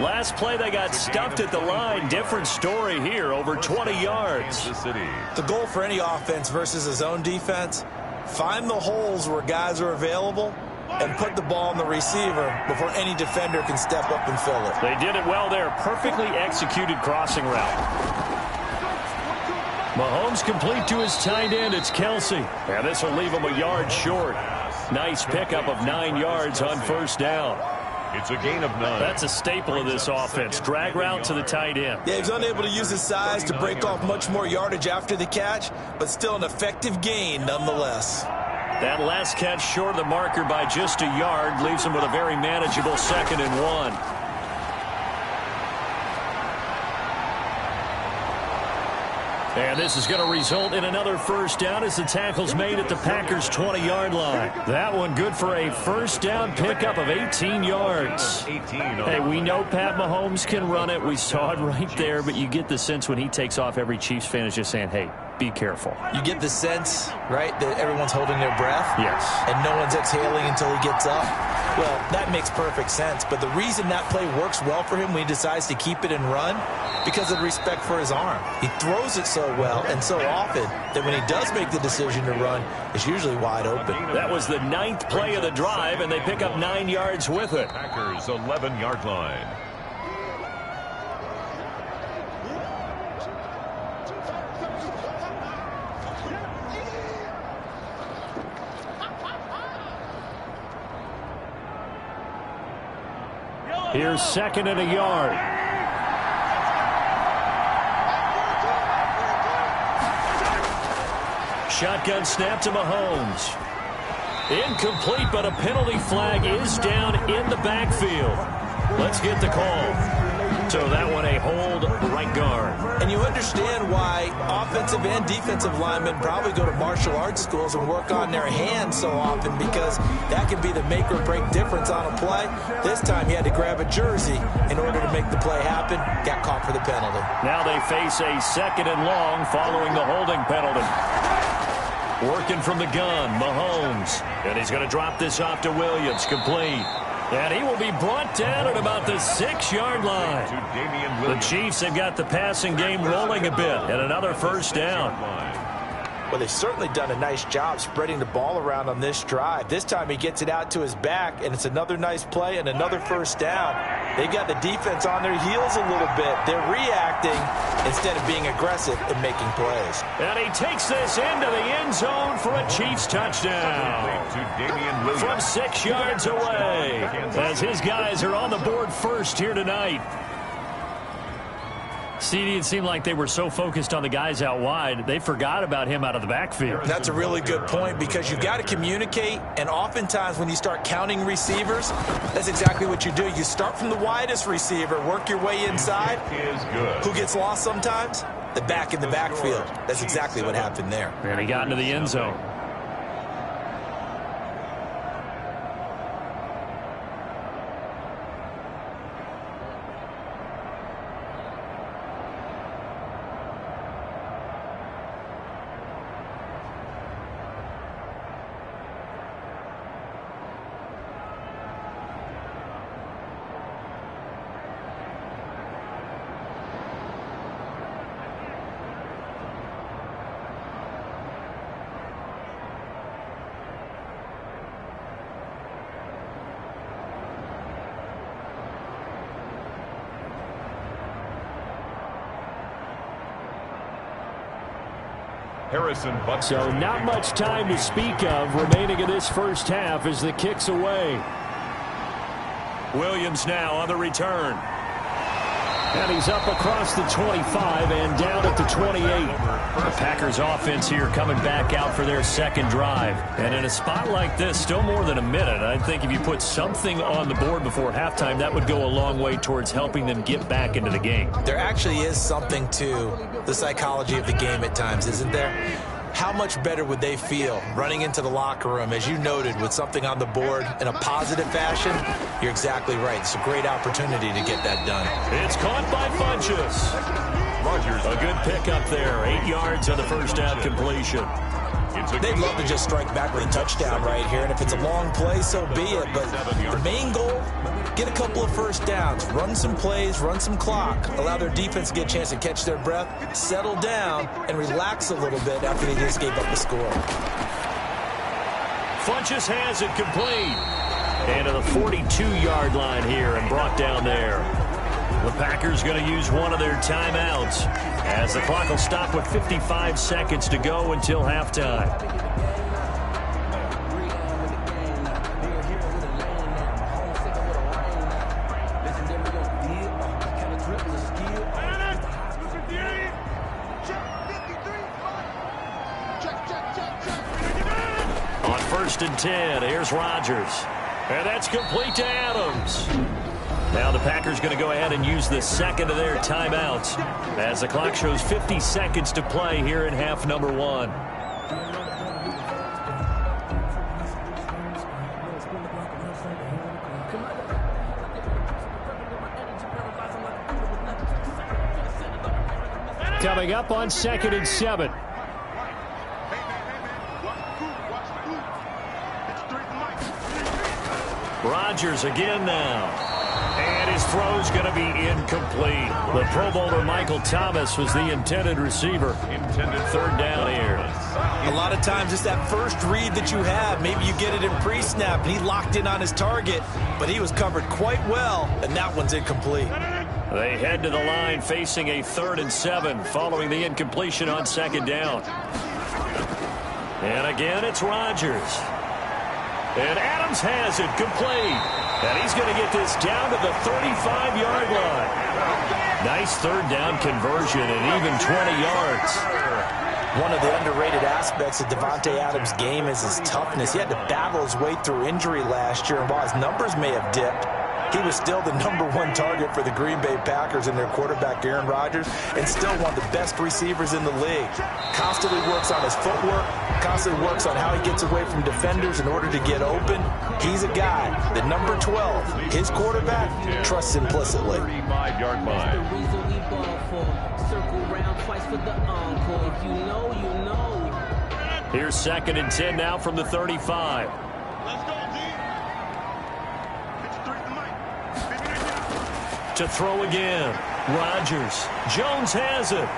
Last play, they got stuffed at the line. Different story here, over 20 yards. The goal for any offense versus his own defense, find the holes where guys are available and put the ball on the receiver before any defender can step up and fill it. They did it well there. Perfectly executed crossing route. Mahomes complete to his tight end. It's Kelsey. And this will leave him a yard short. Nice pickup of 9 yards on first down. It's a gain of 9. That's a staple of this offense. Drag route to the tight end. Yeah, he was unable to use his size to break off much more yardage after the catch, but still an effective gain nonetheless. That last catch short of the marker by just a yard leaves him with a very manageable 2nd and 1. And this is going to result in another first down as the tackle's made at the Packers' 20-yard line. That one good for a first down pickup of 18 yards. Hey, we know Pat Mahomes can run it. We saw it right there, but you get the sense when he takes off, every Chiefs fan is just saying, hey, be careful. You get the sense, right, that everyone's holding their breath? Yes. And no one's exhaling until he gets up? Well, that makes perfect sense. But the reason that play works well for him when he decides to keep it and run, because of respect for his arm. He throws it so well and so often that when he does make the decision to run, it's usually wide open. That was the 9th play of the drive, and they pick up 9 yards with it. Packers 11-yard line. Here's 2nd and a yard. Shotgun snap to Mahomes. Incomplete, but a penalty flag is down in the backfield. Let's get the call. So that one a hold right guard. And you understand why offensive and defensive linemen probably go to martial arts schools and work on their hands so often, because that can be the make or break difference on a play. This time he had to grab a jersey in order to make the play happen. Got caught for the penalty. Now they face a 2nd and long following the holding penalty. Working from the gun, Mahomes. And he's going to drop this off to Williams. Complete. And he will be brought down at about the 6-yard line. The Chiefs have got the passing game rolling a bit, and another first down. Well, they've certainly done a nice job spreading the ball around on this drive. This time he gets it out to his back, and it's another nice play and another first down. They've got the defense on their heels a little bit. They're reacting instead of being aggressive and making plays. And he takes this into the end zone for a Chiefs touchdown. From 6 yards away, as his guys are on the board first here tonight. CD, it seemed like they were so focused on the guys out wide, they forgot about him out of the backfield. That's a really good point because you've got to communicate, and oftentimes when you start counting receivers, that's exactly what you do. You start from the widest receiver, work your way inside. Who gets lost sometimes? The back in the backfield. That's exactly what happened there. And he got into the end zone. So not much time to speak of remaining in this first half as the kick's away. Williams now on the return. And he's up across the 25 and down at the 28. The Packers offense here coming back out for their second drive. And in a spot like this, still more than a minute, I think if you put something on the board before halftime, that would go a long way towards helping them get back into the game. There actually is something to the psychology of the game at times, isn't there? How much better would they feel running into the locker room, as you noted, with something on the board in a positive fashion? You're exactly right. It's a great opportunity to get that done. It's caught by Funchess. A good pickup there. 8 yards on the first down completion. They'd love to just strike back with a touchdown right here, and if it's a long play, so be it. But the main goal, get a couple of first downs, run some plays, run some clock, allow their defense to get a chance to catch their breath, settle down, and relax a little bit after they just gave up the score. Funchess has it complete. And to the 42-yard line here and brought down there. The Packers going to use one of their timeouts as the clock will stop with 55 seconds to go until halftime. On 1st and 10, here's Rodgers. And that's complete to Adams. Now the Packers going to go ahead and use the second of their timeouts as the clock shows 50 seconds to play here in half number 1. Coming up on 2nd and 7. Rodgers again now. And his throw's going to be incomplete. The Pro Bowler Michael Thomas was the intended receiver. Third down here. A lot of times it's that first read that you have. Maybe you get it in pre-snap, and he locked in on his target, but he was covered quite well, and that one's incomplete. They head to the line facing a 3rd and 7 following the incompletion on 2nd down. And again, it's Rodgers. And Adams has it complete. And he's going to get this down to the 35-yard line. Nice 3rd down conversion and even 20 yards. One of the underrated aspects of Davante Adams' game is his toughness. He had to battle his way through injury last year, and while his numbers may have dipped, he was still the #1 target for the Green Bay Packers and their quarterback, Aaron Rodgers, and still one of the best receivers in the league. Constantly works on his footwork, constantly works on how he gets away from defenders in order to get open. He's a guy that number 12, his quarterback, trusts implicitly. 35-yard line. Here's 2nd and 10 now from the 35. to throw again. Rodgers. Jones has it.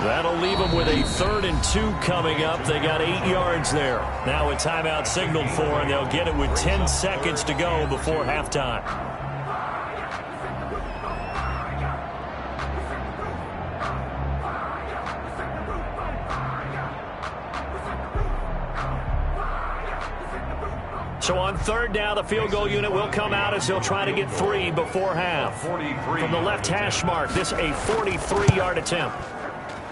That'll leave them with a 3rd and 2 coming up. They got 8 yards there. Now a timeout signaled for, and they'll get it with 10 seconds to go before halftime. So on 3rd down, the field goal unit will come out as he'll try to get 3 before half. From the left hash mark, this a 43-yard attempt.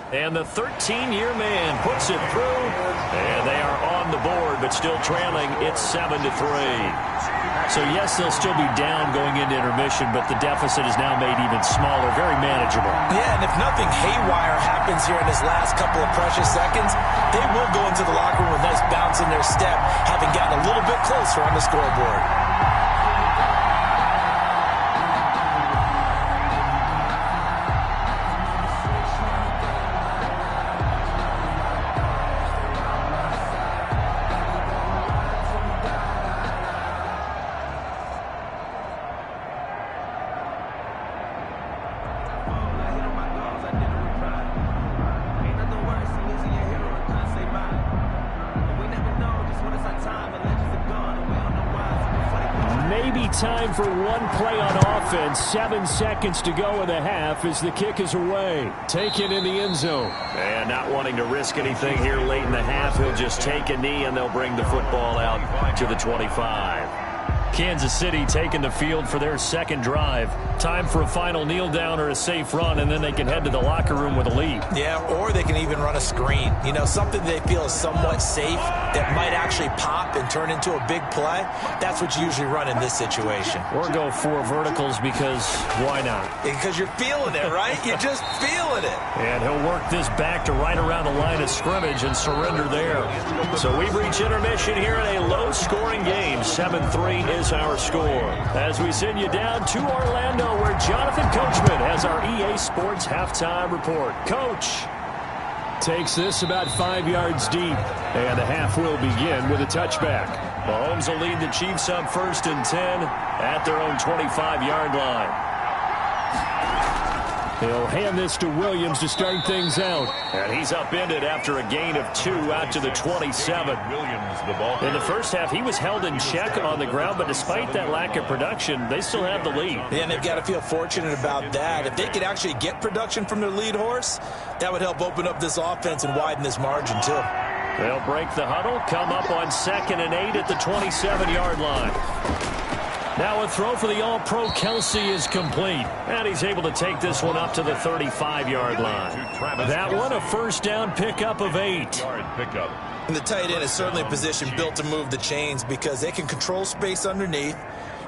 And the 13-year man puts it through. And they are on the board, but still trailing. It's 7-3. So, yes, they'll still be down going into intermission, but the deficit is now made even smaller, very manageable. Yeah, and if nothing haywire happens here in this last couple of precious seconds, they will go into the locker room with a nice bounce in their step, having gotten a little bit closer on the scoreboard. Time for one play on offense. 7 seconds to go in the half as the kick is away. Taken in the end zone. And not wanting to risk anything here late in the half, he'll just take a knee and they'll bring the football out to the 25. Kansas City taking the field for their 2nd drive. Time for a final kneel down or a safe run, and then they can head to the locker room with a lead. Yeah, or they can even run a screen. You know, something they feel is somewhat safe that might actually pop and turn into a big play. That's what you usually run in this situation. Or go 4 verticals because why not? Because you're feeling it, right? You're just feeling it. And he'll work this back to right around the line of scrimmage and surrender there. So we reach intermission here in a low-scoring game. 7-3 is our score. As we send you down to Orlando, where Jonathan Coachman has our EA Sports halftime report. Coach takes this about 5 yards deep, and the half will begin with a touchback. Mahomes will lead the Chiefs up 1st and 10 at their own 25-yard line. He'll hand this to Williams to start things out. And he's upended after a gain of 2 out to the 27. In the first half, he was held in check on the ground, but despite that lack of production, they still have the lead. Yeah, and they've got to feel fortunate about that. If they could actually get production from their lead horse, that would help open up this offense and widen this margin, too. They'll break the huddle, come up on 2nd and 8 at the 27-yard line. Now a throw for the All-Pro Kelsey is complete. And he's able to take this one up to the 35-yard line. That one a 1st down pickup of 8. And the tight end is certainly a position built to move the chains because they can control space underneath.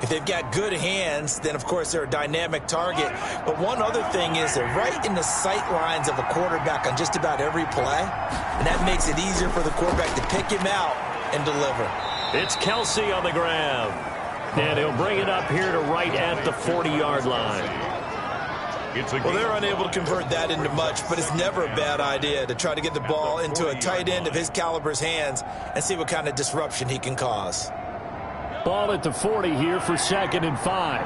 If they've got good hands, then, of course, they're a dynamic target. But one other thing is they're right in the sight lines of a quarterback on just about every play. And that makes it easier for the quarterback to pick him out and deliver. It's Kelsey on the grab. And he'll bring it up here to right at the 40-yard line. Well, they're unable to convert that into much, but it's never a bad idea to try to get the ball into a tight end of his caliber's hands and see what kind of disruption he can cause. Ball at the 40 here for 2nd and 5.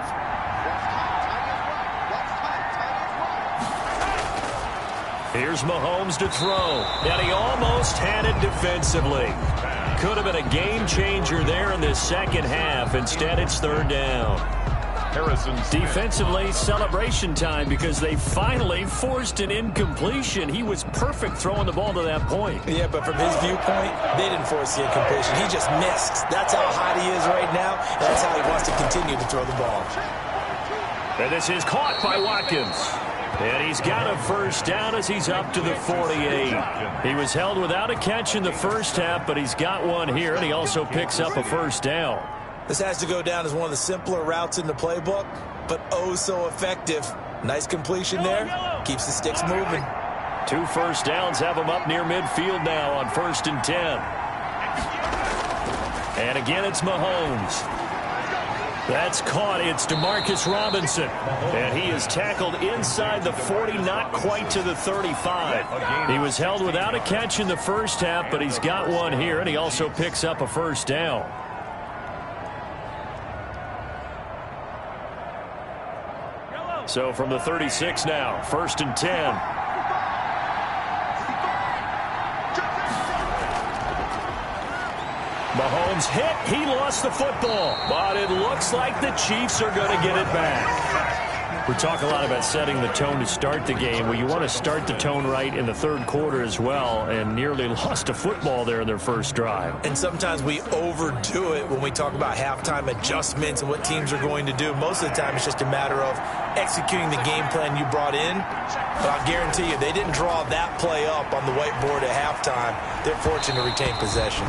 Here's Mahomes to throw. And he almost had it defensively. Could have been a game changer there in this 2nd half. Instead, it's 3rd down. Defensively, celebration time because they finally forced an incompletion. He was perfect throwing the ball to that point. Yeah, but from his viewpoint, they didn't force the incompletion. He just missed. That's how hot he is right now, and that's how he wants to continue to throw the ball. And this is caught by Watkins. And he's got a 1st down as he's up to the 48. He was held without a catch in the first half, but he's got one here, and he also picks up a 1st down. This has to go down as one of the simpler routes in the playbook, but oh so effective. Nice completion there. Keeps the sticks moving. 2 1st downs have him up near midfield now on 1st and 10. And again, it's Mahomes. That's caught. It's DeMarcus Robinson. And he is tackled inside the 40, not quite to the 35. He was held without a catch in the first half, but he's got one here, and he also picks up a 1st down. So from the 36 now, 1st and 10. Mahomes hit. He lost the football. But it looks like the Chiefs are going to get it back. We talk a lot about setting the tone to start the game. Well, you want to start the tone right in the third quarter as well, and nearly lost a football there in their first drive. And sometimes we overdo it when we talk about halftime adjustments and what teams are going to do. Most of the time, it's just a matter of executing the game plan you brought in. But I'll guarantee you, they didn't draw that play up on the whiteboard at halftime. They're fortunate to retain possession.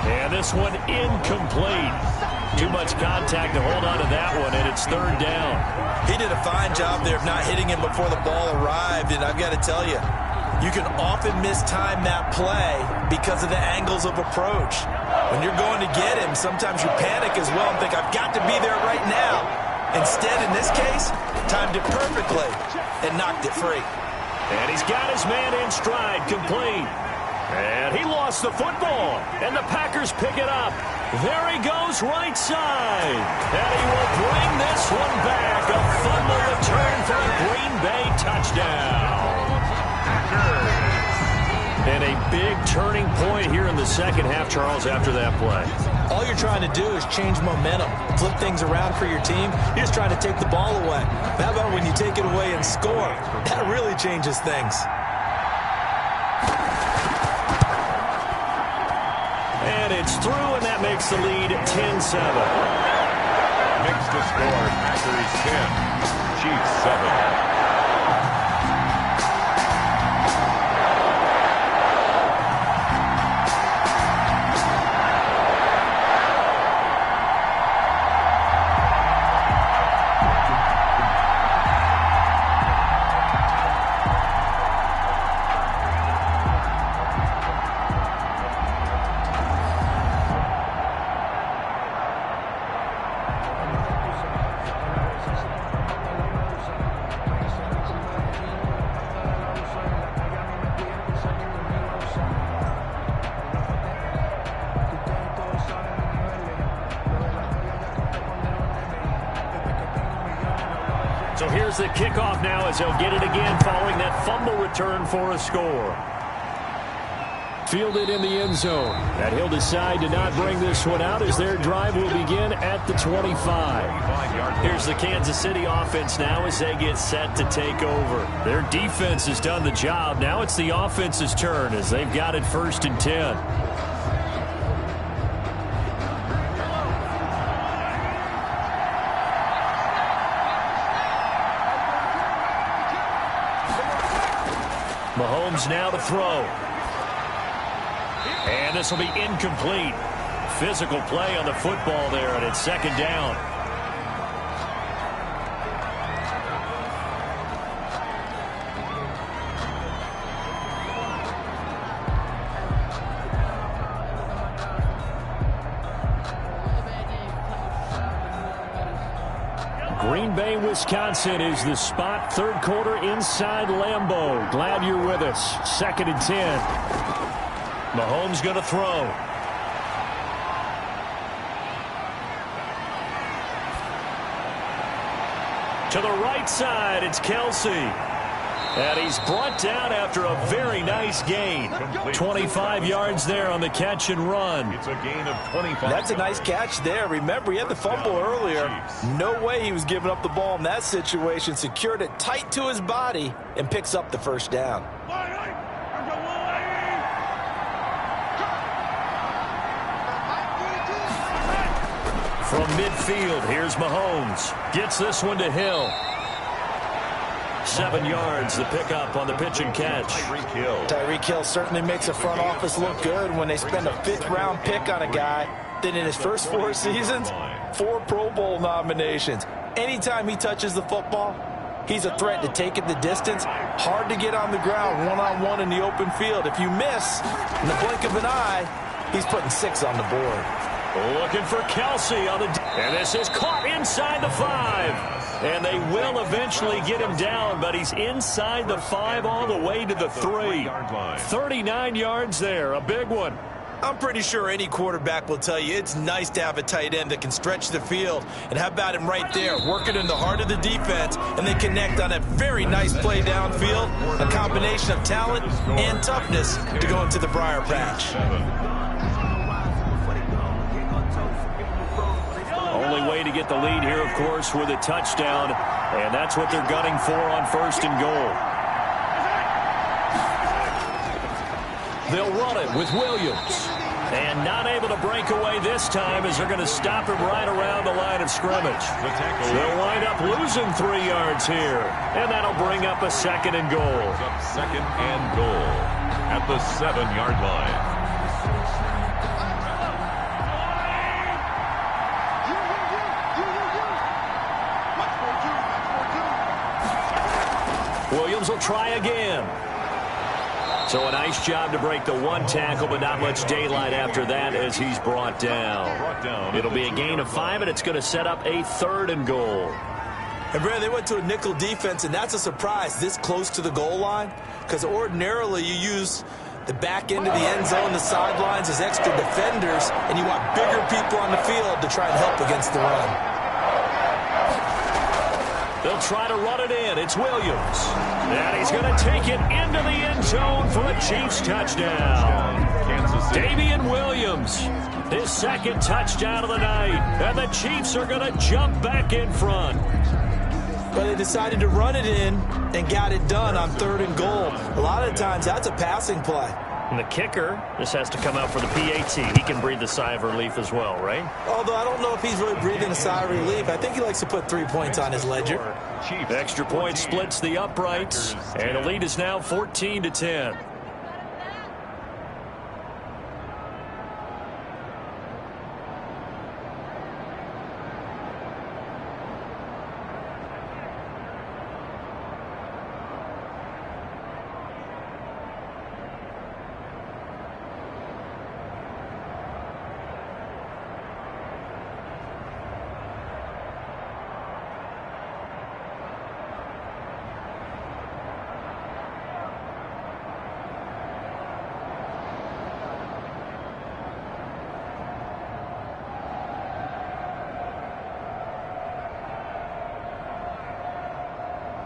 And this one incomplete. Too much contact to hold on to that one, and it's 3rd down. He did a fine job there of not hitting him before the ball arrived, and I've got to tell you, you can often mistime that play because of the angles of approach. When you're going to get him, sometimes you panic as well and think, I've got to be there right now. Instead, in this case, timed it perfectly and knocked it free. And he's got his man in stride, complete. And he lost the football, and the Packers pick it up. There he goes, right side. And he will bring this one back. A fumble return for a Green Bay touchdown. And a big turning point here in the second half, Charles, after that play. All you're trying to do is change momentum, flip things around for your team. You're just trying to take the ball away. How about when you take it away and score? That really changes things. And it's through, and that makes the lead 10-7. Makes the score, Packers 10, Chiefs 7. So here's the kickoff now as they'll get it again following that fumble return for a score. Fielded in the end zone. And he'll decide to not bring this one out as their drive will begin at the 25. Here's the Kansas City offense now as they get set to take over. Their defense has done the job. Now it's the offense's turn as they've got it 1st and 10. Mahomes now to throw. And this will be incomplete. Physical play on the football there, and it's 2nd down. Green Bay, Wisconsin is the spot. 3rd quarter inside Lambeau. Glad you're with us. 2nd and 10. Mahomes going to throw. To the right side, it's Kelsey. And he's brought down after a very nice gain. 25 yards there on the catch and run. It's a gain of 25. That's a nice catch there. Remember, he had the fumble earlier. No way he was giving up the ball in that situation. Secured it tight to his body and picks up the 1st down. From midfield, here's Mahomes. Gets this one to Hill. 7 yards, the pickup on the pitch and catch. Tyreek Hill certainly makes the front office look good when they spend a 5th-round pick on a guy. Then in his first 4 seasons, 4 Pro Bowl nominations. Anytime he touches the football, he's a threat to take it the distance. Hard to get on the ground one-on-one in the open field. If you miss, in the blink of an eye, he's putting 6 on the board. Looking for Kelsey on the... And this is caught inside the 5. And they will eventually get him down, but he's inside the 5 all the way to the 3. 39 yards there, a big one. I'm pretty sure any quarterback will tell you it's nice to have a tight end that can stretch the field. And how about him right there, working in the heart of the defense, and they connect on a very nice play downfield, a combination of talent and toughness to go into the briar patch. Only way to get the lead here, of course, with a touchdown, and that's what they're gunning for on 1st and goal. They'll run it with Williams. And not able to break away this time as they're going to stop him right around the line of scrimmage. They'll wind up losing 3 yards here. And that'll bring up a 2nd and goal. 2nd and goal at the 7-yard line. Williams will try again. So a nice job to break the 1 tackle, but not much daylight after that as he's brought down. It'll be a gain of 5, and it's going to set up a 3rd and goal. And, Brad, they went to a nickel defense, and that's a surprise this close to the goal line, because ordinarily you use the back end of the end zone, the sidelines as extra defenders, and you want bigger people on the field to try and help against the run. They'll try to run it in. It's Williams. And he's going to take it into the end zone for a Chiefs touchdown. Damian Williams, his 2nd touchdown of the night. And the Chiefs are going to jump back in front. But they decided to run it in and got it done on 3rd and goal. A lot of times that's a passing play. And the kicker, this has to come out for the PAT. He can breathe a sigh of relief as well, right? Although I don't know if he's really breathing a sigh of relief. I think he likes to put 3 points on his ledger. Extra point splits the uprights, and the lead is now 14-10.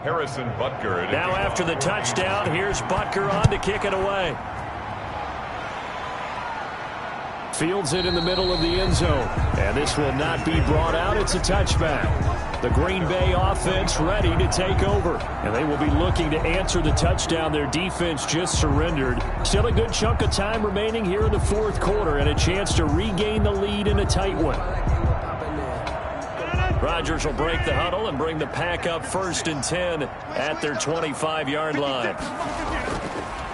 Harrison Butker. Now after the touchdown, here's Butker on to kick it away. Fields it in the middle of the end zone. And this will not be brought out. It's a touchback. The Green Bay offense ready to take over. And they will be looking to answer the touchdown their defense just surrendered. Still a good chunk of time remaining here in the 4th quarter and a chance to regain the lead in a tight one. Rodgers will break the huddle and bring the pack up 1st and 10 at their 25-yard line.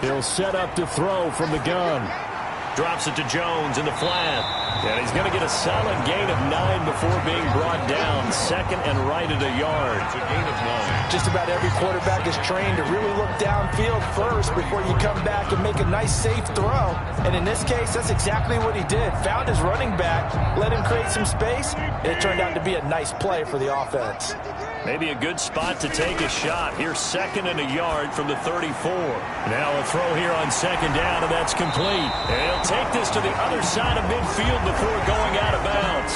He'll set up to throw from the gun. Drops it to Jones in the flat. And he's going to get a solid gain of 9 before being brought down. 2nd and right at a yard. It's a gain of 9. Just about every quarterback is trained to really look downfield first before you come back and make a nice, safe throw. And in this case, that's exactly what he did. Found his running back, let him create some space, and it turned out to be a nice play for the offense. Maybe a good spot to take a shot. Here's 2nd and a yard from the 34. Now a throw here on 2nd down, and that's complete. And he'll take this to the other side of midfield before going out of bounds.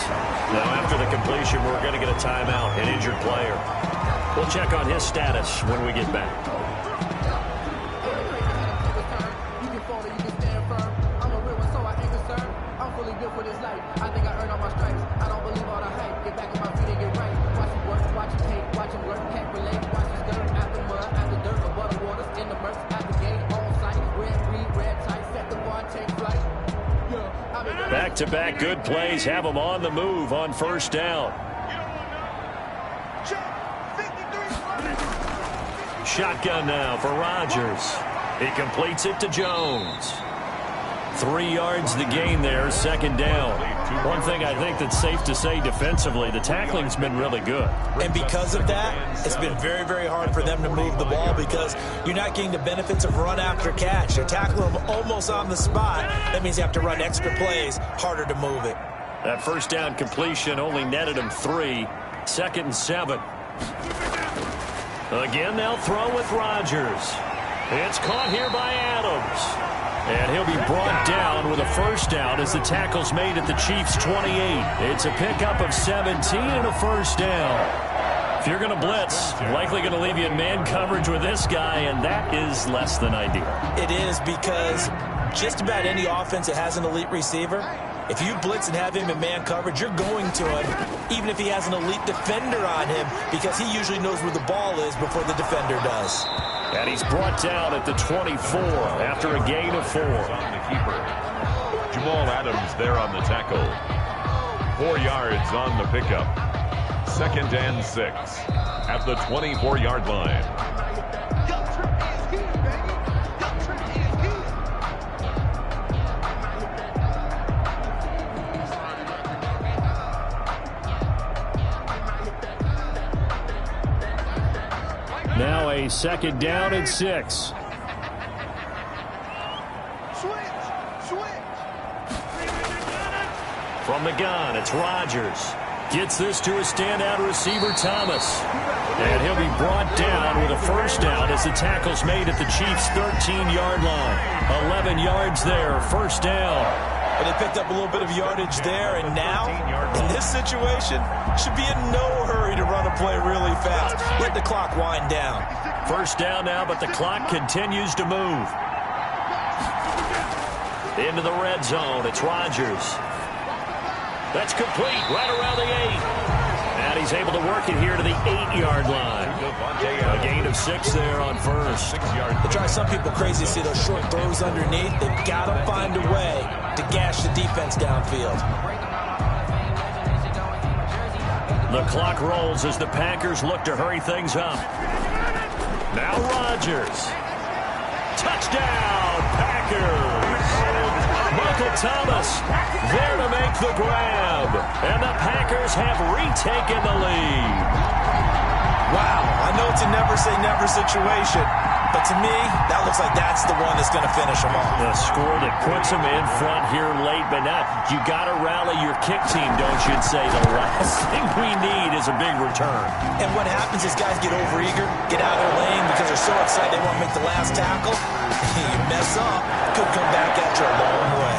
Now after the completion, we're going to get a timeout, an injured player. We'll check on his status when we get back. Back-to-back good plays have them on the move on 1st down. Shotgun now for Rodgers. He completes it to Jones. 3 yards the gain there, 2nd down. One thing I think that's safe to say defensively, the tackling's been really good. And because of that, it's been very, very hard for them to move the ball because you're not getting the benefits of run after catch. You're tackling them almost on the spot. That means you have to run extra plays, harder to move it. That 1st down completion only netted him 3. 2nd and 7. Again, they'll throw with Rodgers. It's caught here by Adams. And he'll be brought down with a first down as the tackle's made at the Chiefs' 28. It's a pickup of 17 and a first down. If you're going to blitz, likely going to leave you in man coverage with this guy, and that is less than ideal. It is, because just about any offense that has an elite receiver, if you blitz and have him in man coverage, you're going to him, even if he has an elite defender on him, because he usually knows where the ball is before the defender does. And he's brought down at the 24 after a gain of 4. On the keeper. Jamal Adams there on the tackle. 4 yards on the pickup. 2nd and 6 at the 24-yard line. Now a 2nd down and 6. From the gun, it's Rodgers. Gets this to a standout receiver, Thomas. And he'll be brought down with a first down as the tackle's made at the Chiefs' 13-yard line. 11 yards there, first down. But they picked up a little bit of yardage there, and now, in this situation, should be in no hurry to run a play really fast. Let the clock wind down. First down now, but the clock continues to move. Into the red zone, it's Rodgers. That's complete, right around the 8. And he's able to work it here to the 8-yard line. A gain of 6 there on first. They drive some people crazy to see those short throws underneath. They've got to find a way to gash the defense downfield. The clock rolls as the Packers look to hurry things up. Now Rodgers. Touchdown, Packers. Michael Thomas there to make the grab. And the Packers have retaken the lead. Wow, I know it's a never-say-never situation, but to me, that looks like that's the one that's going to finish them off. The score that puts them in front here late, but now you got to rally your kick team, don't you, and say the last thing we need is a big return. And what happens is guys get overeager, get out of their lane because they're so excited they want to make the last tackle. You mess up, could come back at you a long way.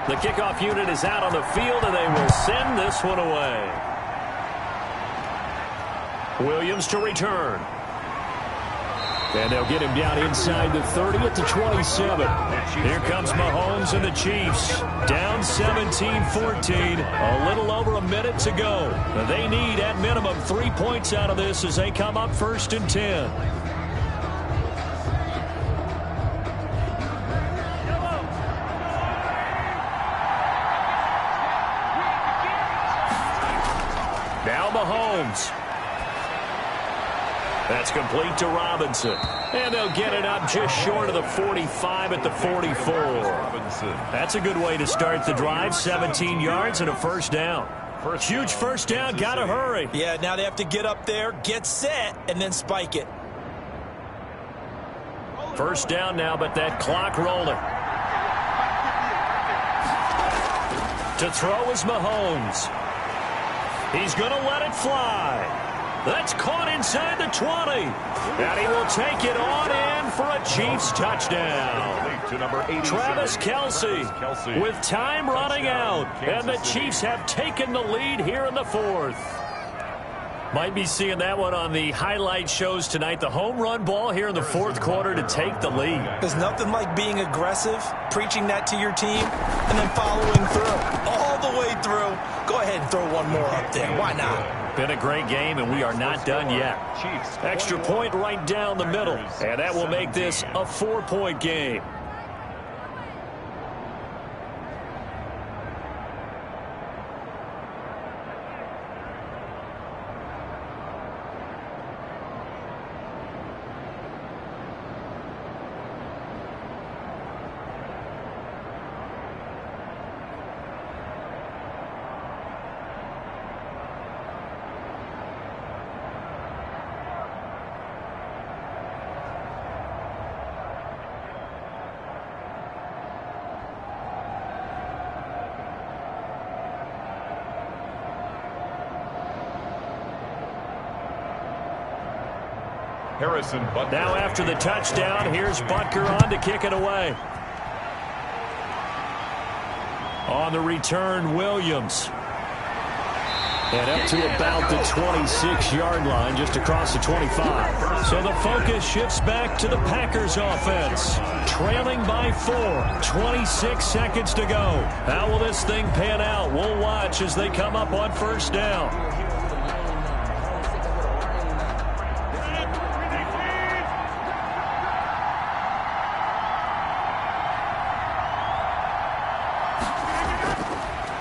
The kickoff unit is out on the field, and they will send this one away. Williams to return. And they'll get him down inside the 30 at the 27. Here comes Mahomes and the Chiefs. Down 17-14. A little over a minute to go. They need, at minimum, 3 points out of this as they come up 1st and 10. Mahomes. That's complete to Robinson. And they'll get it up just short of the 45 at the 44. That's a good way to start the drive. 17 yards and a first down. Huge first down. Got to hurry. Yeah, now they have to get up there, get set, and then spike it. First down now, but that clock rolling. To throw is Mahomes. He's going to let it fly. That's caught inside the 20. And he will take it on in for a Chiefs touchdown. Travis Kelce with time running out. And the Chiefs have taken the lead here in the 4th. Might be seeing that one on the highlight shows tonight. The home run ball here in the 4th quarter to take the lead. There's nothing like being aggressive, preaching that to your team, and then following through. All the way through. Go ahead and throw one more up there. Why not? Been a great game, and we are not done yet. Extra point right down the middle, and that will make this a 4-point game. Harrison Butker. Now after the touchdown, here's Butker on to kick it away. On the return, Williams. And up to about the 26-yard line, just across the 25. So the focus shifts back to the Packers offense. Trailing by 4, 26 seconds to go. How will this thing pan out? We'll watch as they come up on first down.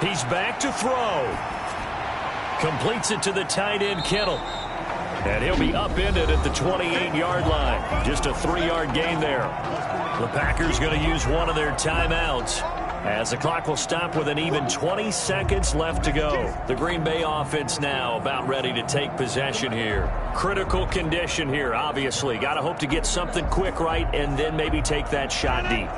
He's back to throw. Completes it to the tight end, Kittle. And he'll be upended at the 28-yard line. Just a 3-yard gain there. The Packers going to use one of their timeouts as the clock will stop with an even 20 seconds left to go. The Green Bay offense now about ready to take possession here. Critical condition here, obviously. Got to hope to get something quick right and then maybe take that shot deep.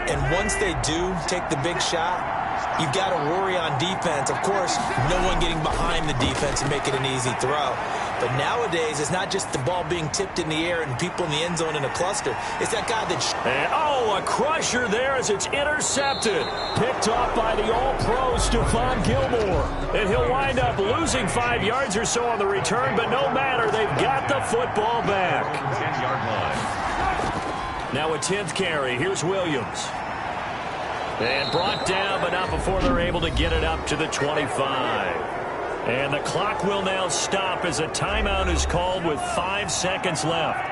And once they do take the big shot, you've got to worry on defense. Of course, no one getting behind the defense and make it an easy throw. But nowadays, it's not just the ball being tipped in the air and people in the end zone in a cluster. It's that guy that... And, a crusher there as it's intercepted. Picked off by the all-pro Stephon Gilmore. And he'll wind up losing 5 yards or so on the return, but no matter, they've got the football back. 10-yard line. Now a 10th carry. Here's Williams. And brought down, but not before they're able to get it up to the 25. And the clock will now stop as a timeout is called with 5 seconds left.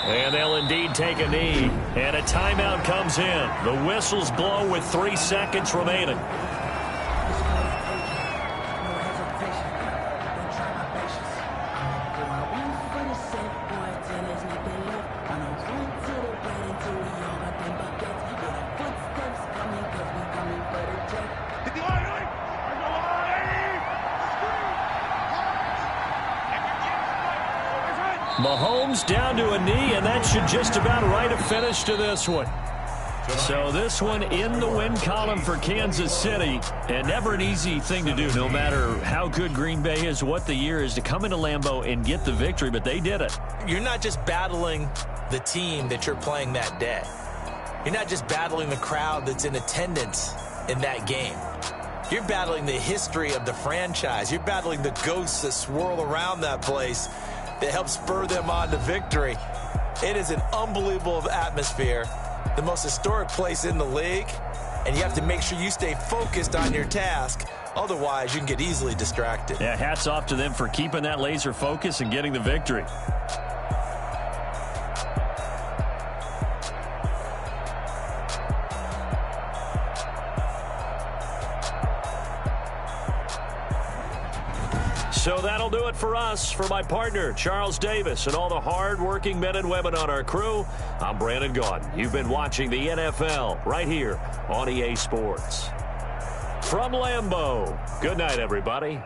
And they'll indeed take a knee. And a timeout comes in. The whistles blow with 3 seconds remaining. Mahomes down to a knee, and that should just about write a finish to this one. So this one in the win column for Kansas City, and never an easy thing to do, no matter how good Green Bay is, what the year is, to come into Lambeau and get the victory, but they did it. You're not just battling the team that you're playing that day. You're not just battling the crowd that's in attendance in that game. You're battling the history of the franchise. You're battling the ghosts that swirl around that place that help spur them on to victory. It is an unbelievable atmosphere, the most historic place in the league, and you have to make sure you stay focused on your task. Otherwise, you can get easily distracted. Yeah, hats off to them for keeping that laser focus and getting the victory. So that'll do it for us. For my partner, Charles Davis, and all the hard-working men and women on our crew, I'm Brandon Gaudin. You've been watching the NFL right here on EA Sports. From Lambeau, good night, everybody.